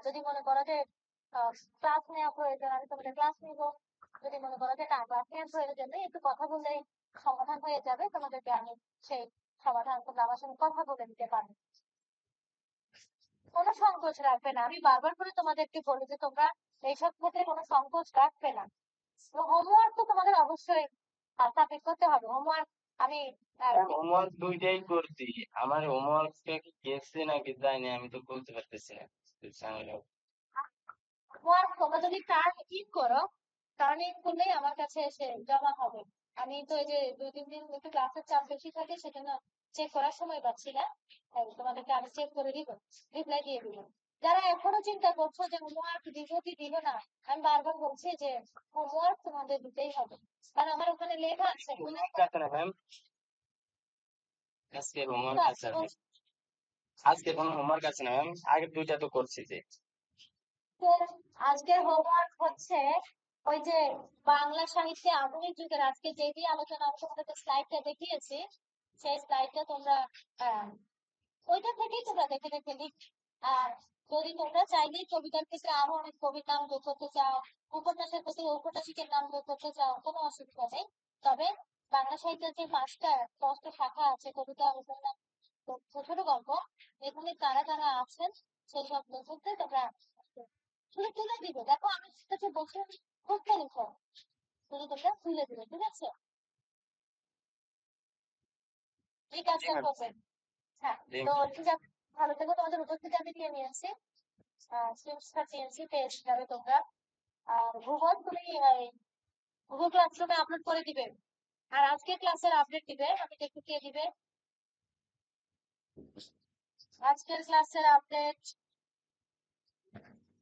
যদি মনে করো যে ক্লাস নেওয়া প্রয়োজন আমি তোমাদের ক্লাস নিবো যদি মনে করো যে না ক্লাস নেওয়ার প্রয়োজন নেই একটু কথা বললেই সমাধান হয়ে যাবে তোমাদেরকে আমি সেই সমাধান তোমরা আমার সঙ্গে কথা বলে দিতে পারো কোনো সংকোচ রাখবে না আমি বারবার করে তোমাদেরকে বলি যে তোমরা এইসব ক্ষেত্রে কোনো সংকোচ রাখবে না হোমওয়ার্ক তো তোমাদের অবশ্যই সাবমিট করতে হবে হোমওয়ার্ক আমি হোমওয়ার্ক দুইটাই করছি আমার হোমওয়ার্কটা কি গেছে নাকি যায়নি আমি তো বলতে পারতেছি না হোমওয়ার্ক তোমরা যদি টার্ন করো টার্ন করলেই আমার কাছে এসে জমা হবে আমি তো এই যে 2-3 দিন একটু ক্লাসের চাপ বেশি থাকে সেজন্য চেক করার সময় পাচ্ছি না তোমাদেরকে আমি চেক করে দিব রিপ্লাই দিয়ে দিব যারা এখনো চিন্তা করছো যে হোমওয়ার্ক দিব কি দিব না আমি বারবার বলছি যে হোমওয়ার্ক তোমাদের দিতেই হবে কারণ আমার ওখানে লেখা আছে ম্যাম আজকে হোমওয়ার্ক আছে আজকে কোনো হোমওয়ার্ক আছে না ম্যাম আগের দুইটা তো করছি যে তো আজকের হোমওয়ার্ক হচ্ছে ওই যে বাংলা সাহিত্যে আধুনিক যুগের আজকে যে দিয়ে আলোচনা আমি তোমাদেরকে স্লাইডটা দেখিয়েছি সেই স্লাইডটা তোমরা আহ, ওইটা থেকেই তোমরা দেখে দেখে লিখ। আর যদি তোমরা চাইলে কবিতার ক্ষেত্রে আরো অনেক কবির নাম যোগ করতে চাও, উপন্যাসের ক্ষেত্রে ঔপন্যাসিকের নাম যোগ করতে চাও, কোনো অসুবিধা নেই। তবে বাংলা সাহিত্যের যে পাঁচটা স্পষ্ট শাখা আছে, কবিতা, উপন্যাস, ছোট ছোট গল্প, এখানে কারা কারা আছেন সেই সব লেখকদের তোমরা শুধু তুলে দিবে। দেখো আমি কাছে বসে খুঁজতে লিখো, শুধু তোমরা তুলে দিবে, ঠিক আছে? এই জি কাজটা ম্যাম। করবে। হ্যাঁ, জি তো ম্যাম। ঠিক আছে, ভালো থেকো। তোমাদের উপস্থিতি আমি নিয়ে নিয়েছি, স্ক্রিনশট নিয়েছি, পেয়ে যাবে তোমরা। আর ভূগোল তুমি গুগল ক্লাসরুমে আপলোড করে দিবে। আর আজকে ক্লাসের আপডেট দিবে, আমি দেখি কে দিবে। আজকের ক্লাসের আপডেট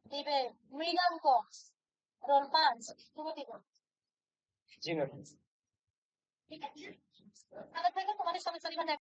দিবে মৃগাঙ্ক, রোল 5, তুমি দিবে। জি ম্যাম। ঠিক আছে, ভালো থেকো, তোমাদের সমস্যা